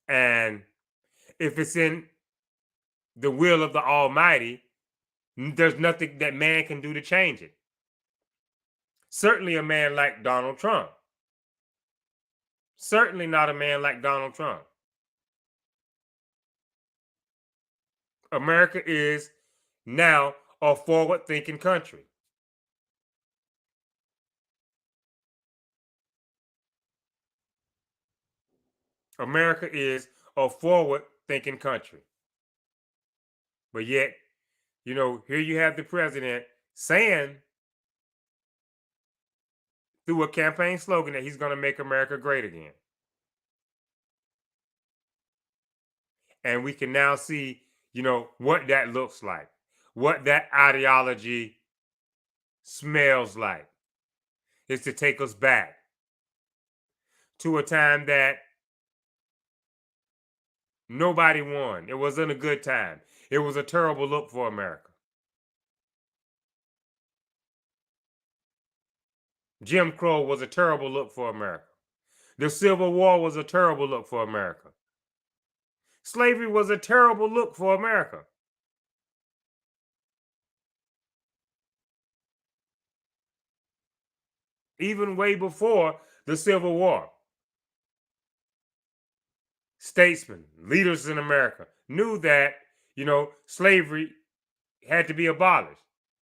And if it's in the will of the Almighty, there's nothing that man can do to change it. Certainly a man like Donald Trump. Certainly not a man like Donald Trump. America is now a forward-thinking country. America is a forward-thinking country. But yet, here you have the president saying through a campaign slogan that he's going to make America great again. And we can now see, what that looks like, what that ideology smells like. Is to take us back to a time that nobody won. It wasn't a good time. It was a terrible look for America. Jim Crow was a terrible look for America. The Civil War was a terrible look for America. Slavery was a terrible look for America. Even way before the Civil War. Statesmen, leaders in America knew that, slavery had to be abolished.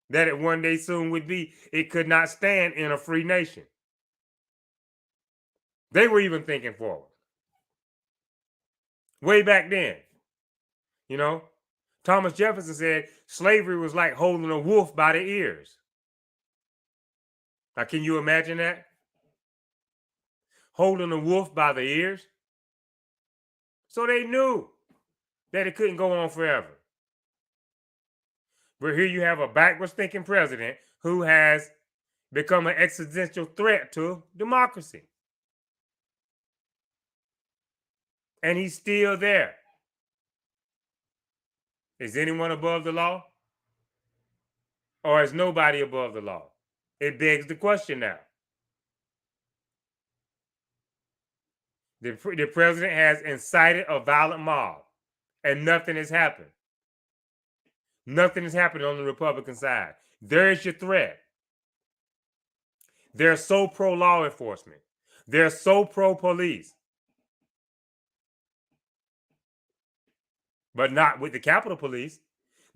That it one day soon would be. It could not stand in a free nation. They were even thinking forward. Way back then. Thomas Jefferson said slavery was like holding a wolf by the ears. Now, can you imagine that? Holding a wolf by the ears? So they knew that it couldn't go on forever. But here you have a backwards thinking president who has become an existential threat to democracy. And he's still there. Is anyone above the law? Or is nobody above the law? It begs the question now. The president has incited a violent mob, and nothing has happened. Nothing has happened on the Republican side. There is your threat. They're so pro law enforcement. They're so pro police. But not with the Capitol Police.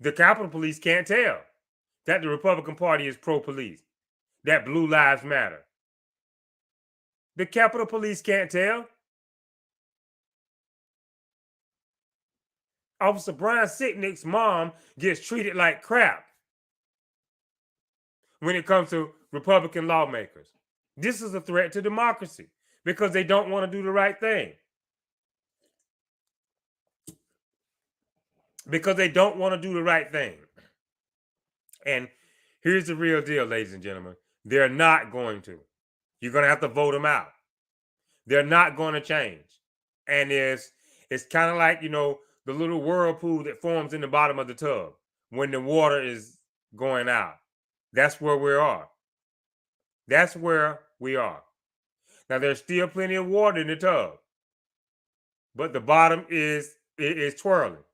The Capitol Police can't tell that the Republican Party is pro police, that Blue Lives Matter. The Capitol Police can't tell. Officer Brian Sicknick's mom gets treated like crap when it comes to Republican lawmakers. This is a threat to democracy because they don't want to do the right thing. Because they don't want to do the right thing. And here's the real deal, ladies and gentlemen. They're not going to. You're going to have to vote them out. They're not going to change. And it's kind of like, the little whirlpool that forms in the bottom of the tub when the water is going out. That's where we are. That's where we are. Now, there's still plenty of water in the tub, but the bottom is twirling.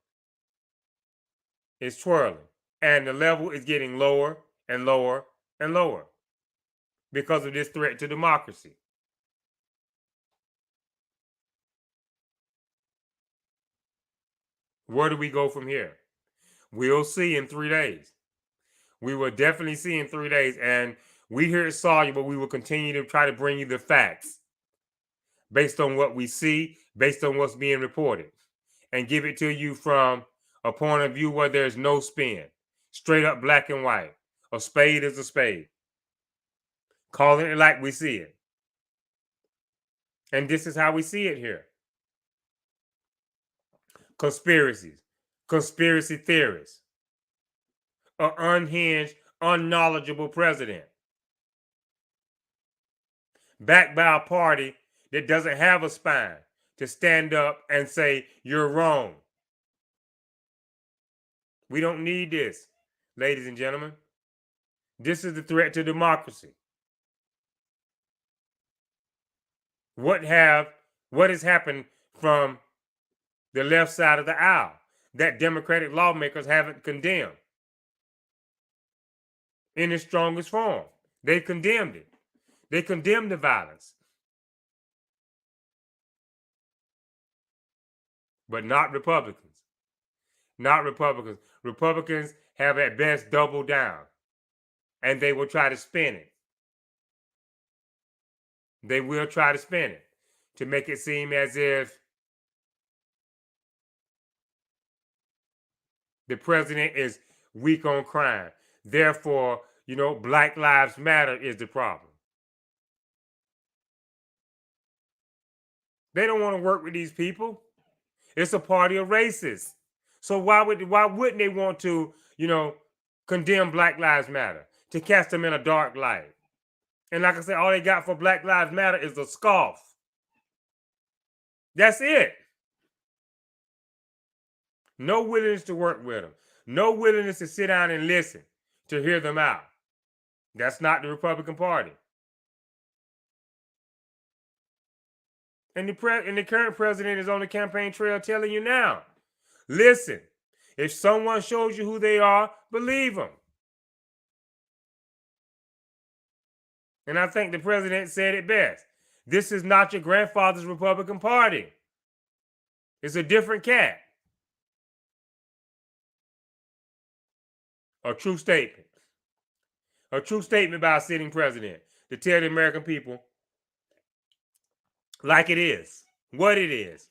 It's twirling. And the level is getting lower and lower and lower because of this threat to democracy. Where do we go from here? We'll see in 3 days. We will definitely see in 3 days. And we here at Soluble, we will continue to try to bring you the facts based on what we see, based on what's being reported, and give it to you from a point of view where there's no spin. Straight up black and white. A spade is a spade. Calling it like we see it. And this is how we see it here. Conspiracies, conspiracy theorists, an unhinged, unknowledgeable president, backed by a party that doesn't have a spine to stand up and say, you're wrong. We don't need this, ladies and gentlemen. This is the threat to democracy. What has happened from the left side of the aisle that Democratic lawmakers haven't condemned in its strongest form? They condemned it. They condemned the violence. But not Republicans. Not Republicans. Republicans have at best doubled down. And they will try to spin it. They will try to spin it to make it seem as if the president is weak on crime. Therefore, Black Lives Matter is the problem. They don't want to work with these people. It's a party of racists. So why wouldn't they want to, condemn Black Lives Matter, to cast them in a dark light? And like I said, all they got for Black Lives Matter is a scoff. That's it. No willingness to work with them. No willingness to sit down and listen, to hear them out. That's not the Republican Party. And the current president is on the campaign trail telling you now, listen, if someone shows you who they are, believe them. And I think the president said it best. This is not your grandfather's Republican Party. It's a different cat. A true statement. A true statement by a sitting president to tell the American people like it is, what it is.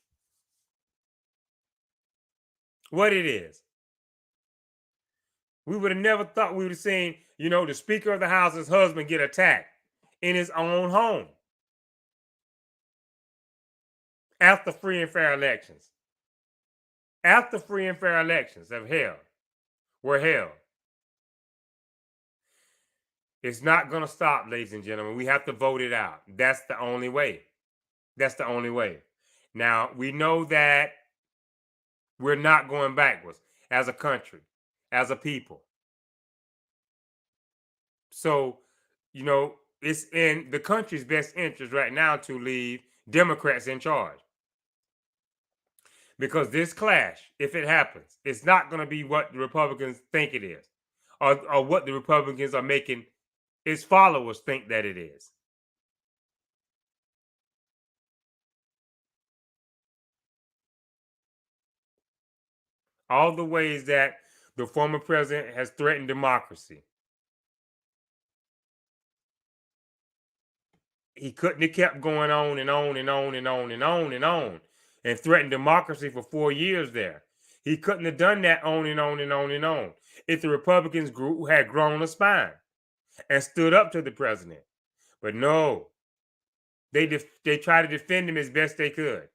What it is. We would have never thought we would have seen, the Speaker of the House's husband get attacked in his own home after free and fair elections. After free and fair elections were held. It's not going to stop, ladies and gentlemen. We have to vote it out. That's the only way. That's the only way. Now, we know that we're not going backwards as a country, as a people. So, it's in the country's best interest right now to leave Democrats in charge. Because this clash, if it happens, it's not going to be what the Republicans think it is, or what the Republicans are making its followers think that it is. All the ways that the former president has threatened democracy. He couldn't have kept going on and on and on and on and on and on and threatened democracy for 4 years there. He couldn't have done that on and on and on and on if the Republicans had grown a spine and stood up to the president. But no, they tried to defend him as best they could.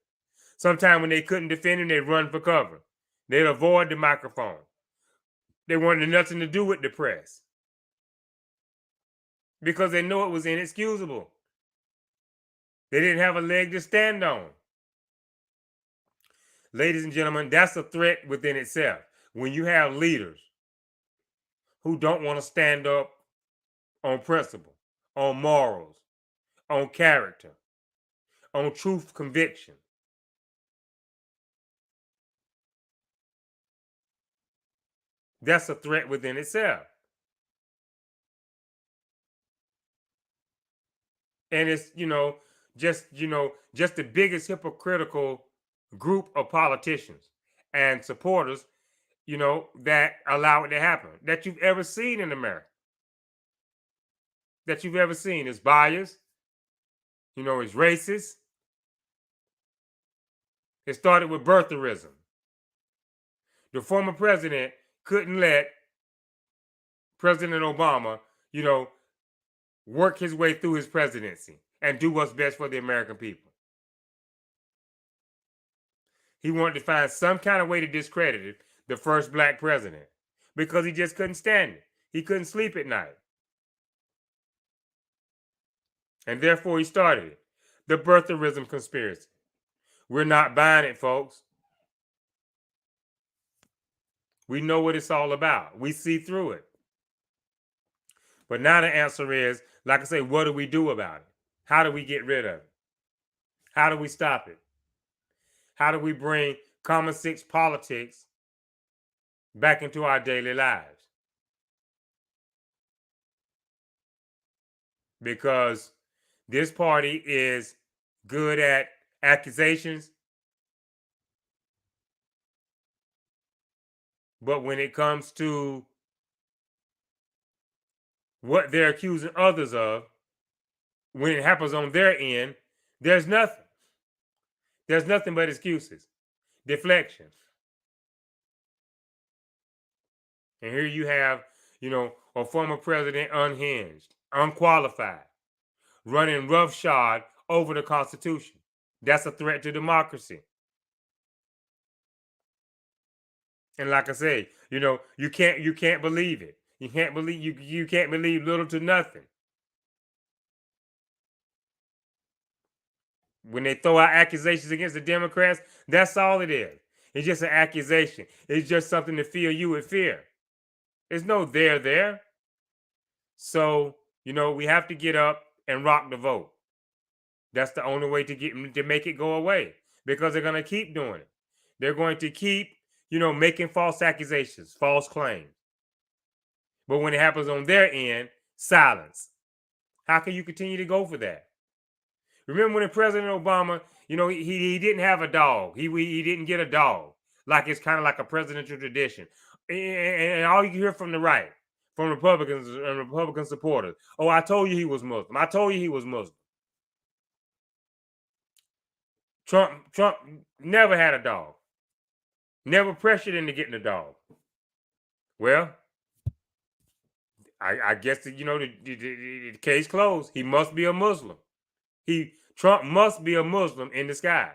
Sometimes when they couldn't defend him, they'd run for cover. They'd avoid the microphone. They wanted nothing to do with the press because they knew it was inexcusable. They didn't have a leg to stand on. Ladies and gentlemen, that's a threat within itself. When you have leaders who don't want to stand up on principle, on morals, on character, on truth, conviction. That's a threat within itself. And it's, just the biggest hypocritical group of politicians and supporters, that allow it to happen, that you've ever seen in America. That you've ever seen. It's biased, it's racist. It started with birtherism. The former president couldn't let President Obama, work his way through his presidency and do what's best for the American people. He wanted to find some kind of way to discredit the first black president because he just couldn't stand it. He couldn't sleep at night. And therefore he started it. The birtherism conspiracy. We're not buying it, folks. We know what it's all about. We see through it. But now the answer is, like I say, what do we do about it? How do we get rid of it? How do we stop it? How do we bring common sense politics back into our daily lives? Because this party is good at accusations, but when it comes to what they're accusing others of, when it happens on their end, there's nothing. There's nothing but excuses, deflection. And here you have, a former president unhinged, unqualified, running roughshod over the Constitution. That's a threat to democracy. And like I say, you can't believe it. You can't believe little to nothing. When they throw out accusations against the Democrats, that's all it is. It's just an accusation. It's just something to fill you with fear. There's no there. So, we have to get up and rock the vote. That's the only way to make it go away, because they're going to keep doing it. They're going to keep, making false accusations, false claims. But when it happens on their end, silence. How can you continue to go for that? Remember when President Obama, he didn't have a dog. He didn't get a dog. Like it's kind of like a presidential tradition. And all you hear from the right, from Republicans and Republican supporters, oh, I told you he was Muslim. I told you he was Muslim. Trump never had a dog. Never pressured into getting a dog. Well, I guess the case closed. He must be a Muslim. Trump must be a Muslim in disguise,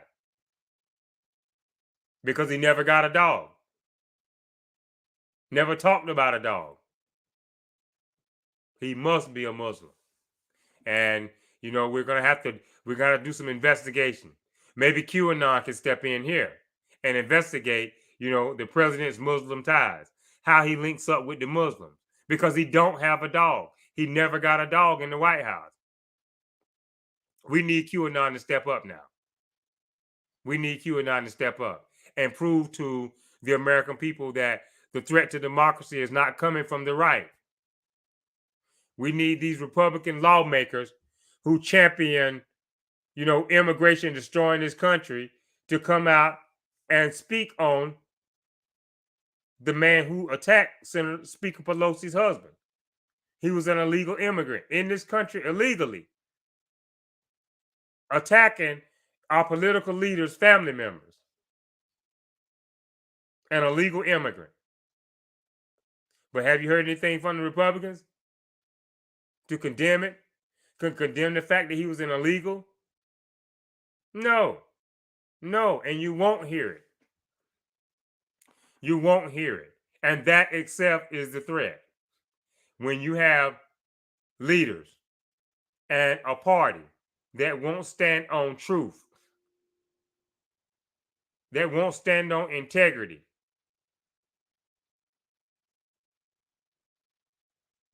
because he never got a dog. Never talked about a dog. He must be a Muslim. And we're gonna do some investigation. Maybe QAnon can step in here and investigate, the president's Muslim ties, how he links up with the Muslims, because he don't have a dog. He never got a dog in the White House. We need QAnon to step up now. We need QAnon to step up and prove to the American people that the threat to democracy is not coming from the right. We need these Republican lawmakers who champion, immigration destroying this country to come out and speak on the man who attacked Senator Speaker Pelosi's husband. He was an illegal immigrant in this country illegally, attacking our political leaders' family members. An illegal immigrant. But have you heard anything from the Republicans to condemn it? Condemn the fact that he was an illegal? No. And you won't hear it. You won't hear it. And that itself is the threat. When you have leaders and a party that won't stand on truth, that won't stand on integrity,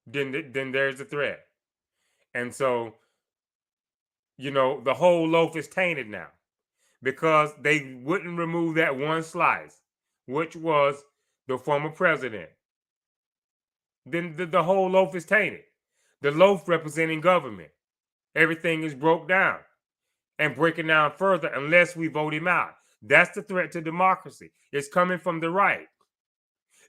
then there's a threat. And so, the whole loaf is tainted now because they wouldn't remove that one slice, which was the former president. Then the whole loaf is tainted. The loaf representing government. Everything is broke down and breaking down further unless we vote him out. That's the threat to democracy. It's coming from the right.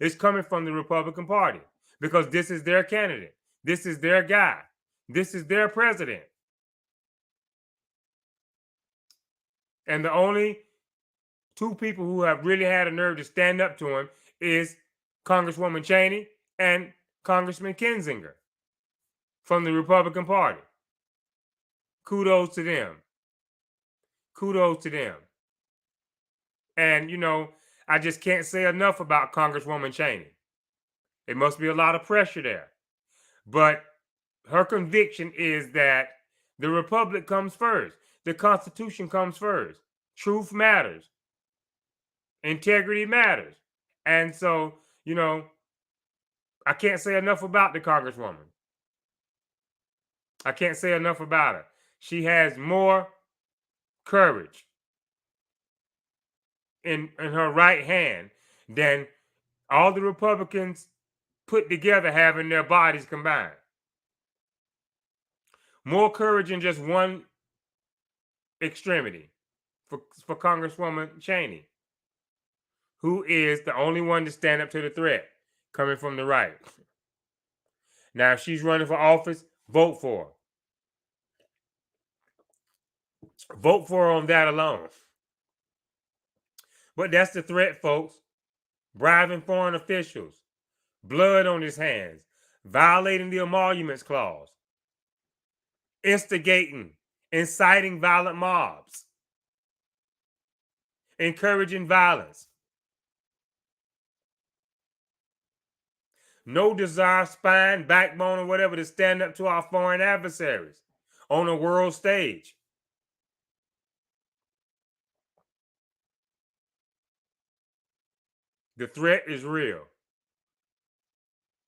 It's coming from the Republican Party because this is their candidate. This is their guy. This is their president. And the only two people who have really had a nerve to stand up to him is Congresswoman Cheney and Congressman Kinzinger from the Republican Party. Kudos to them. Kudos to them. And, I just can't say enough about Congresswoman Cheney. It must be a lot of pressure there. But her conviction is that the Republic comes first. The Constitution comes first. Truth matters. Integrity matters. And so, I can't say enough about the Congresswoman. I can't say enough about her. She has more courage in her right hand than all the Republicans put together have in their bodies combined. More courage in just one extremity for Congresswoman Cheney, who is the only one to stand up to the threat coming from the right. Now, if she's running for office, vote for her. Vote for her on that alone. But that's the threat, folks. Bribing foreign officials, blood on his hands, violating the Emoluments Clause, instigating, inciting violent mobs, encouraging violence. No desire, spine, backbone, or whatever to stand up to our foreign adversaries on a world stage. The threat is real.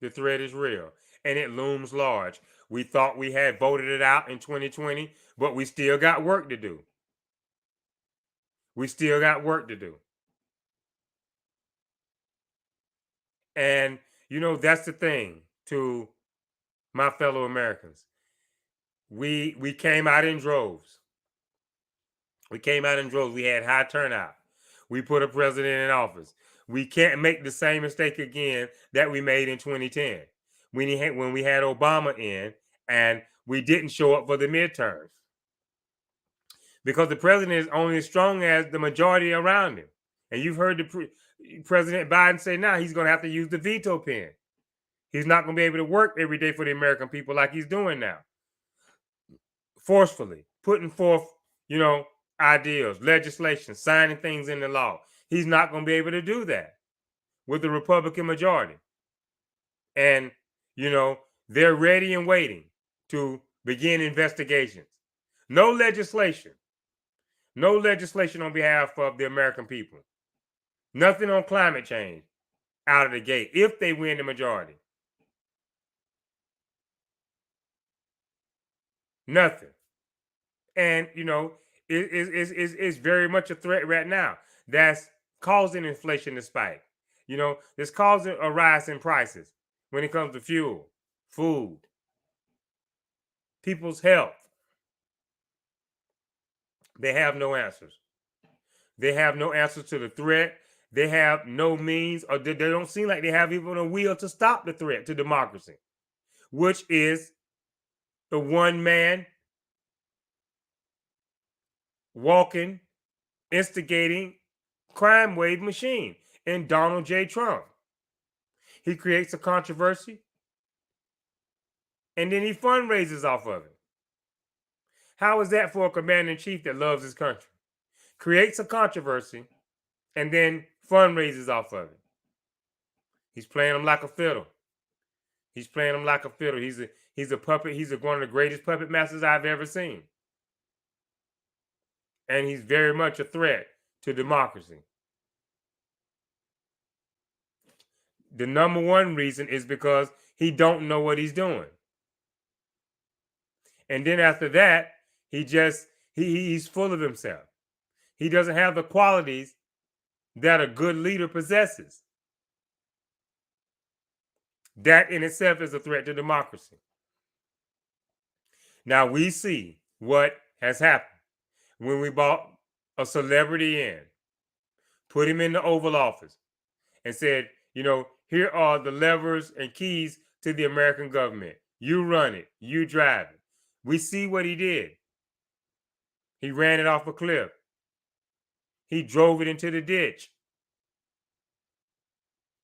The threat is real, and it looms large. We thought we had voted it out in 2020, but we still got work to do. We still got work to do. And, that's the thing to my fellow Americans. We came out in droves. We came out in droves. We had high turnout. We put a president in office. We can't make the same mistake again that we made in 2010 when we had Obama in and we didn't show up for the midterms. Because the president is only as strong as the majority around him. And you've heard President Biden say now he's going to have to use the veto pen. He's not going to be able to work every day for the American people like he's doing now. Forcefully putting forth, ideas, legislation, signing things into law. He's not going to be able to do that with the Republican majority. And, they're ready and waiting to begin investigations. No legislation on behalf of the American people. Nothing on climate change out of the gate if they win the majority. Nothing. And it's very much a threat right now. That's causing inflation to spike. It's causing a rise in prices when it comes to fuel, food, people's health. They have no answers. They have no answers to the threat. They have no means, or they don't seem like they have even a will to stop the threat to democracy, which is the one man walking, instigating crime wave machine in Donald J. Trump. He creates a controversy and then he fundraises off of it. How is that for a commander in chief that loves his country? Creates a controversy and then fundraises off of it. He's playing them like a fiddle. He's playing them like a fiddle. He's a puppet. He's one of the greatest puppet masters I've ever seen. And he's very much a threat to democracy. The number one reason is because he don't know what he's doing. And then after that, he's full of himself. He doesn't have the qualities that a good leader possesses. That in itself is a threat to democracy. Now we see what has happened when we brought a celebrity in, put him in the Oval Office, and said, here are the levers and keys to the American government. You run it, you drive it. We see what he did. He ran it off a cliff. He drove it into the ditch.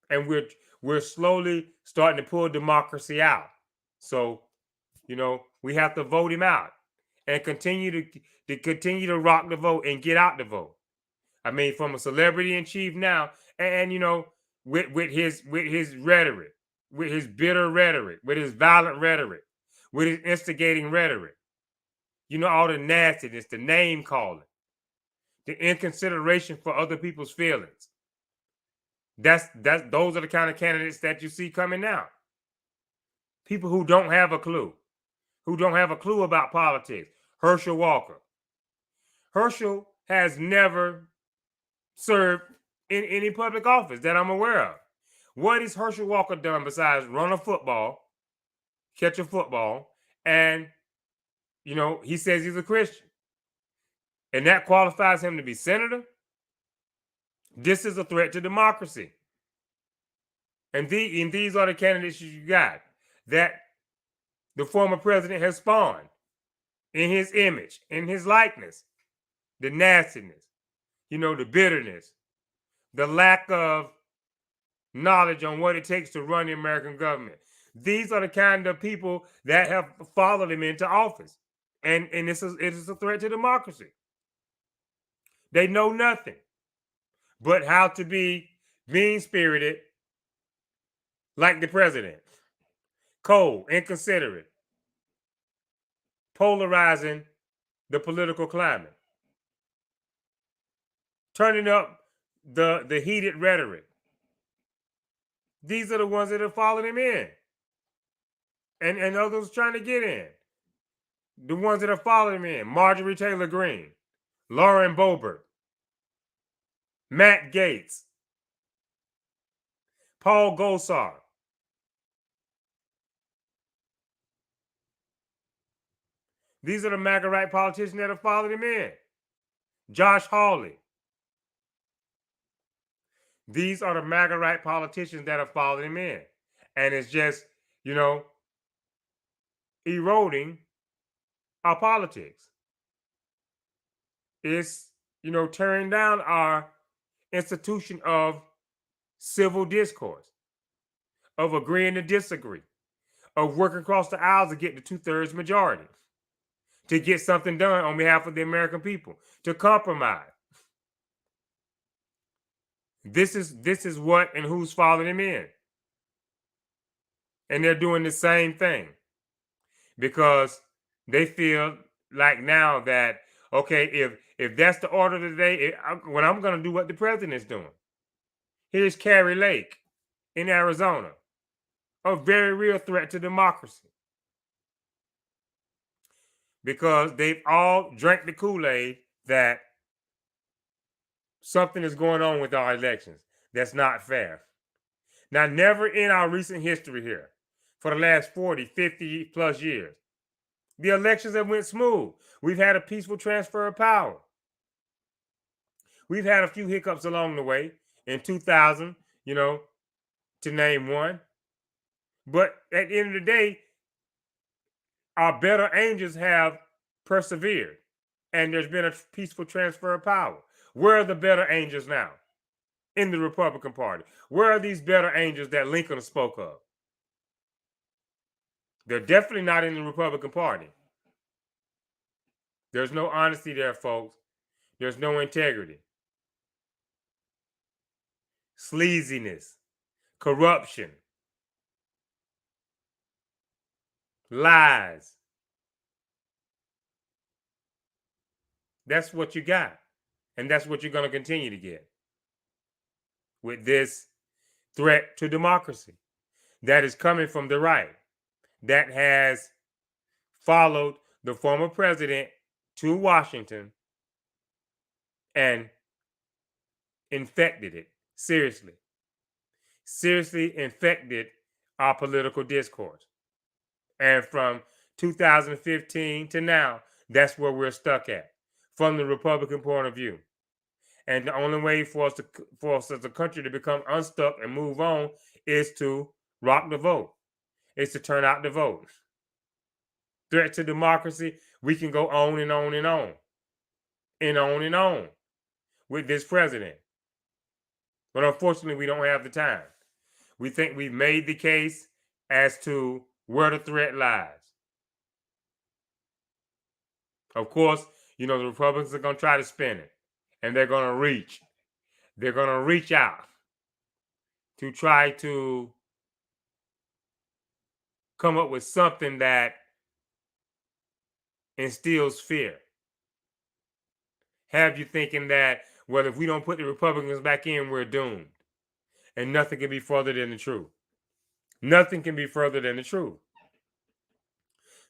And we're slowly starting to pull democracy out. So, we have to vote him out and continue to rock the vote and get out the vote. I mean, from a celebrity in chief now, and with his rhetoric, with his bitter rhetoric, with his violent rhetoric, with his instigating rhetoric, all the nastiness, the name calling, the inconsideration for other people's feelings. Those are the kind of candidates that you see coming out. People who don't have a clue, about politics. Herschel Walker. Herschel has never served in any public office that I'm aware of. What has Herschel Walker done besides run a football, catch a football, and he says he's a Christian, and that qualifies him to be senator? This is a threat to democracy. And these are the candidates you got that the former president has spawned in his image, in his likeness. The nastiness, the bitterness, the lack of knowledge on what it takes to run the American government. These are the kind of people that have followed him into office. And it is a threat to democracy. They know nothing but how to be mean-spirited like the president, cold, inconsiderate, polarizing the political climate, turning up the heated rhetoric. These are the ones that are following him in. And others trying to get in. The ones that are following him in: Marjorie Taylor Greene, Lauren Boebert, Matt Gaetz, Paul Gosar. These are the MAGA right politicians that have followed him in. Josh Hawley. These are the MAGA right politicians that have followed him in. And it's just, eroding our politics. It's, tearing down our institution of civil discourse, of agreeing to disagree, of working across the aisles to get the 2/3 majority, to get something done on behalf of the American people, to compromise. This is what and who's following him in. And they're doing the same thing because they feel like now that, okay, if that's the order of the day, when I'm going to do what the president is doing. Here's Kari Lake in Arizona, a very real threat to democracy. because they've all drank the Kool-Aid that something is going on with our elections that's not fair. Now, never in our recent history here, for the last 40, 50 plus years, the elections have went smooth. We've had a peaceful transfer of power. We've had a few hiccups along the way in 2000, to name one. But at the end of the day, our better angels have persevered, and there's been a peaceful transfer of power. Where are the better angels now in the Republican Party? Where are these better angels that Lincoln spoke of? They're definitely not in the Republican Party. There's no honesty there, folks. There's no integrity. Sleaziness, corruption, lies. That's what you got. And that's what you're going to continue to get with this threat to democracy that is coming from the right, that has followed the former president to Washington and infected it seriously infected our political discourse. And from 2015 to now, that's where we're stuck at from the Republican point of view. And the only way for us as a country to become unstuck and move on is to rock the vote. It's to turn out the vote. Threat to democracy, we can go on and on and on. And on and on with this president. But unfortunately, we don't have the time. We think we've made the case as to where the threat lies. Of course, the Republicans are going to try to spin it. And they're going to reach. They're going to reach out to try to come up with something that instills fear. Have you thinking that, well, if we don't put the Republicans back in, we're doomed. And nothing can be further than the truth. Nothing can be further than the truth.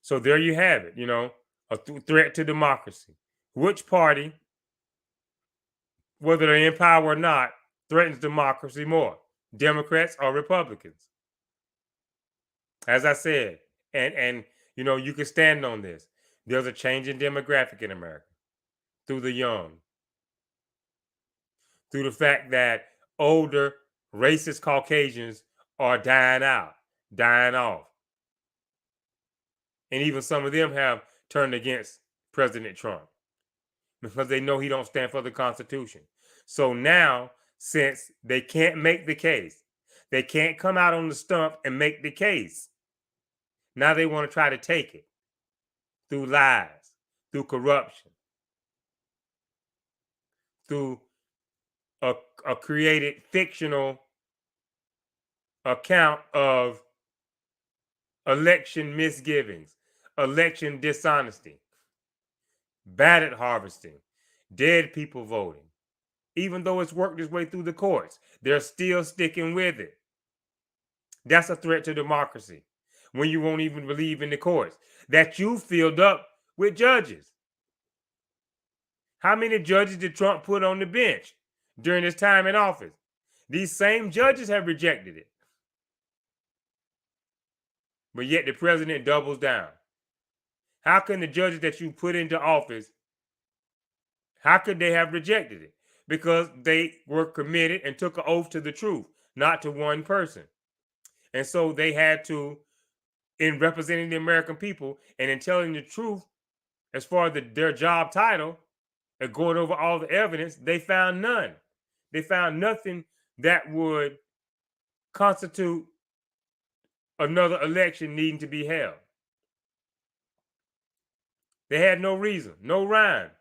So there you have it, a threat to democracy. Which party, whether they're in power or not, threatens democracy more? Democrats or Republicans? As I said, and you can stand on this. There's a change in demographic in America through the young, through the fact that older racist Caucasians are dying out, dying off. And even some of them have turned against President Trump because they know he don't stand for the Constitution. So now, since they can't make the case, they can't come out on the stump and make the case. Now they want to try to take it through lies, through corruption, through a created fictional account of election misgivings, election dishonesty, ballot harvesting, dead people voting. Even though it's worked its way through the courts, they're still sticking with it. That's a threat to democracy when you won't even believe in the courts that you filled up with judges. How many judges did Trump put on the bench during his time in office? These same judges have rejected it. But yet the president doubles down. How can the judges that you put into office, how could they have rejected it? Because they were committed and took an oath to the truth, not to one person. And so they had to, in representing the American people and in telling the truth as far as their job title and going over all the evidence, they found none. They found nothing that would constitute another election needing to be held. They had no reason, no rhyme.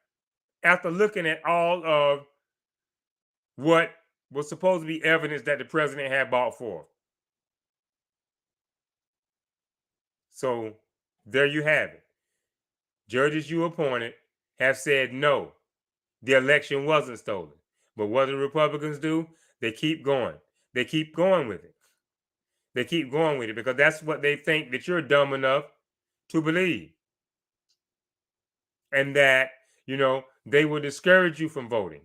After looking at all of what was supposed to be evidence that the president had brought forth. So there you have it. Judges you appointed have said no, the election wasn't stolen. But what do the Republicans do? They keep going. They keep going with it. They keep going with it because that's what they think that you're dumb enough to believe. and that, they will discourage you from voting.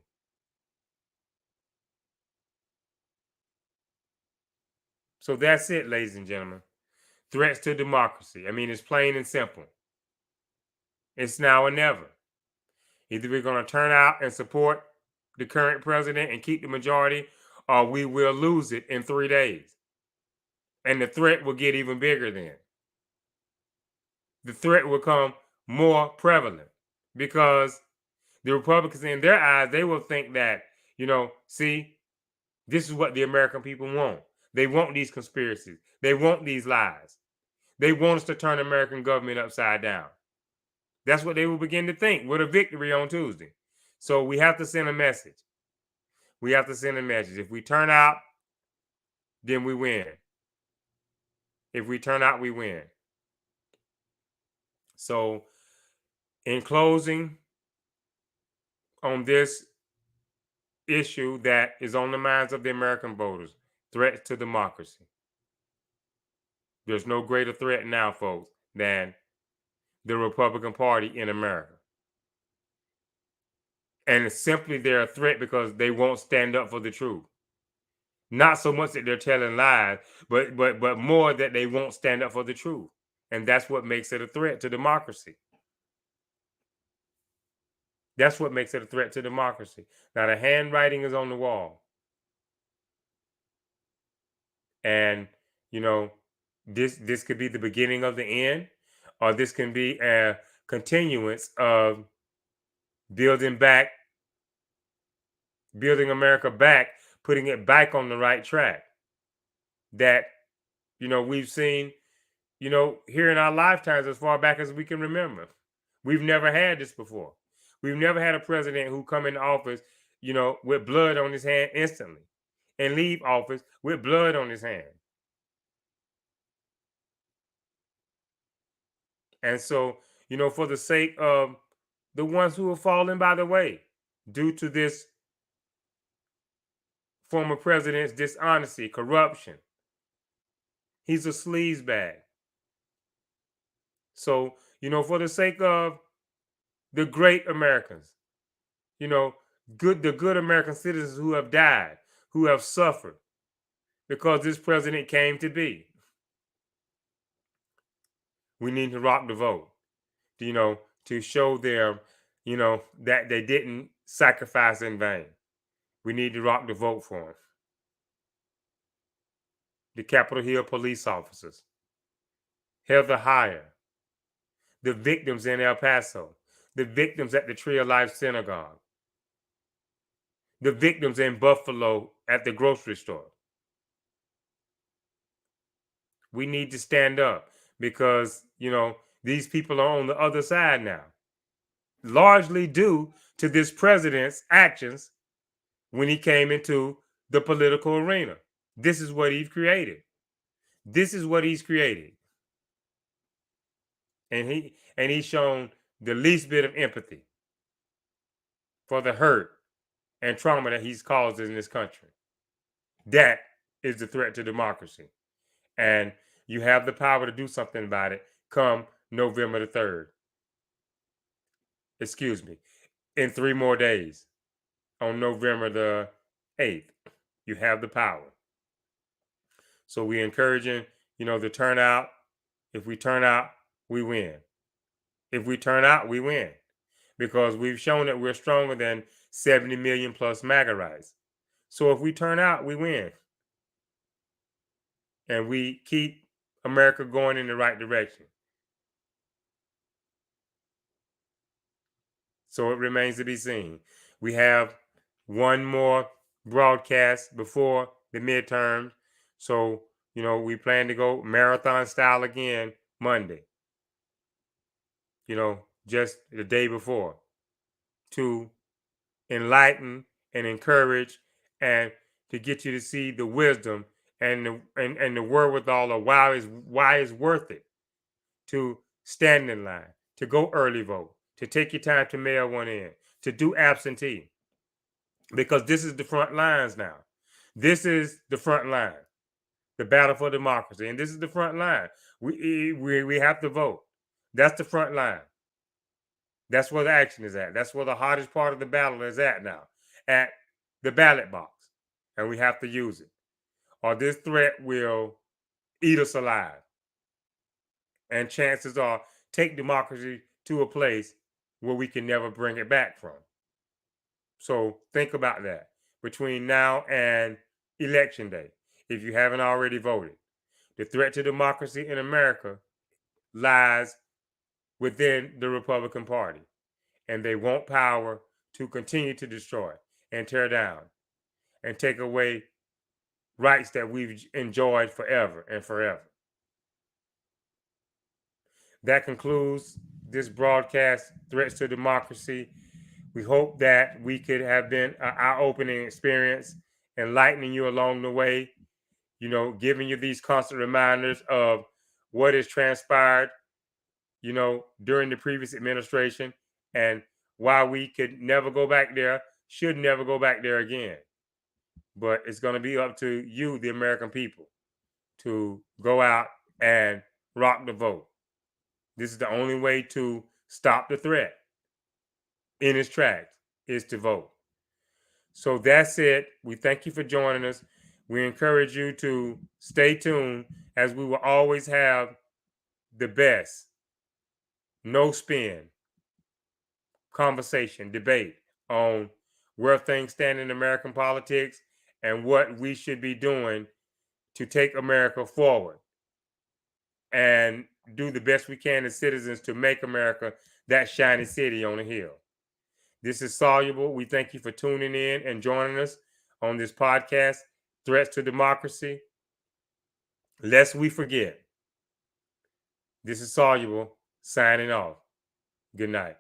So that's it, ladies and gentlemen. Threats to democracy. I mean, it's plain and simple. It's now or never. Either we're going to turn out and support the current president and keep the majority, or we will lose it in 3 days. And the threat will get even bigger then. The threat will become more prevalent because the Republicans, in their eyes, they will think that, see, this is what the American people want. They want these conspiracies. They want these lies. They want us to turn American government upside down. That's what they will begin to think with a victory on Tuesday. So we have to send a message. We have to send a message. If we turn out, then we win. If we turn out, we win. So in closing on this issue that is on the minds of the American voters, threats to democracy. There's no greater threat now, folks, than the Republican Party in America. And it's simply they're a threat because they won't stand up for the truth. Not so much that they're telling lies, but more that they won't stand up for the truth. And that's what makes it a threat to democracy. That's what makes it a threat to democracy. Now the handwriting is on the wall. And, this could be the beginning of the end, or this can be a continuance of building America back, putting it back on the right track that, we've seen, here in our lifetimes as far back as we can remember. We've never had this before. We've never had a president who come into office, with blood on his hand instantly and leave office with blood on his hand. And so, for the sake of the ones who have fallen by the way due to this former president's dishonesty, corruption, he's a sleazebag. So, for the sake of the great Americans, the good American citizens who have died, who have suffered because this president came to be, we need to rock the vote, to show them, that they didn't sacrifice in vain. We need to rock the vote for them. The Capitol Hill police officers, Heather Heyer, the victims in El Paso, the victims at the Tree of Life Synagogue, the victims in Buffalo at the grocery store. We need to stand up because, these people are on the other side now, largely due to this president's actions when he came into the political arena. This is what he's created. This is what he's created. And he's shown the least bit of empathy for the hurt and trauma that he's caused in this country. That is the threat to democracy. And you have the power to do something about it come November the 3rd. Excuse me. In 3 more days. On November the 8th. You have the power. So we're encouraging, the turnout. If we turn out, we win. If we turn out, we win. Because we've shown that we're stronger than 70 million plus MAGAites. So if we turn out, we win. And we keep America going in the right direction. So it remains to be seen. We have one more broadcast before the midterms. So, we plan to go marathon style again Monday. Just the day before, to enlighten and encourage and to get you to see the wisdom and the wherewithal of why it's worth it to stand in line, to go early vote, to take your time to mail one in, to do absentee. Because this is the front lines now. This is the front line, the battle for democracy. And this is the front line. We have to vote. That's the front line. That's where the action is at. That's where the hottest part of the battle is at now, at the ballot box. And we have to use it, or this threat will eat us alive. And chances are, take democracy to a place where we can never bring it back from. So think about that between now and election day. If you haven't already voted, the threat to democracy in America lies within the Republican Party, and they want power to continue to destroy and tear down and take away rights that we've enjoyed forever and forever. That concludes this broadcast, Threats to Democracy. We hope that we could have been an eye-opening experience, enlightening you along the way, giving you these constant reminders of what has transpired, during the previous administration and why we could never go back there, should never go back there again. But it's going to be up to you, the American people, to go out and rock the vote. This is the only way to stop the threat in its tracks, is to vote. So that's it. We thank you for joining us. We encourage you to stay tuned, as we will always have the best, no spin conversation, debate on where things stand in American politics and what we should be doing to take America forward and do the best we can as citizens to make America that shiny city on a hill. This is Soluble. We thank you for tuning in and joining us on this podcast, Threats to Democracy. Lest we forget, this is Soluble signing off. Good night.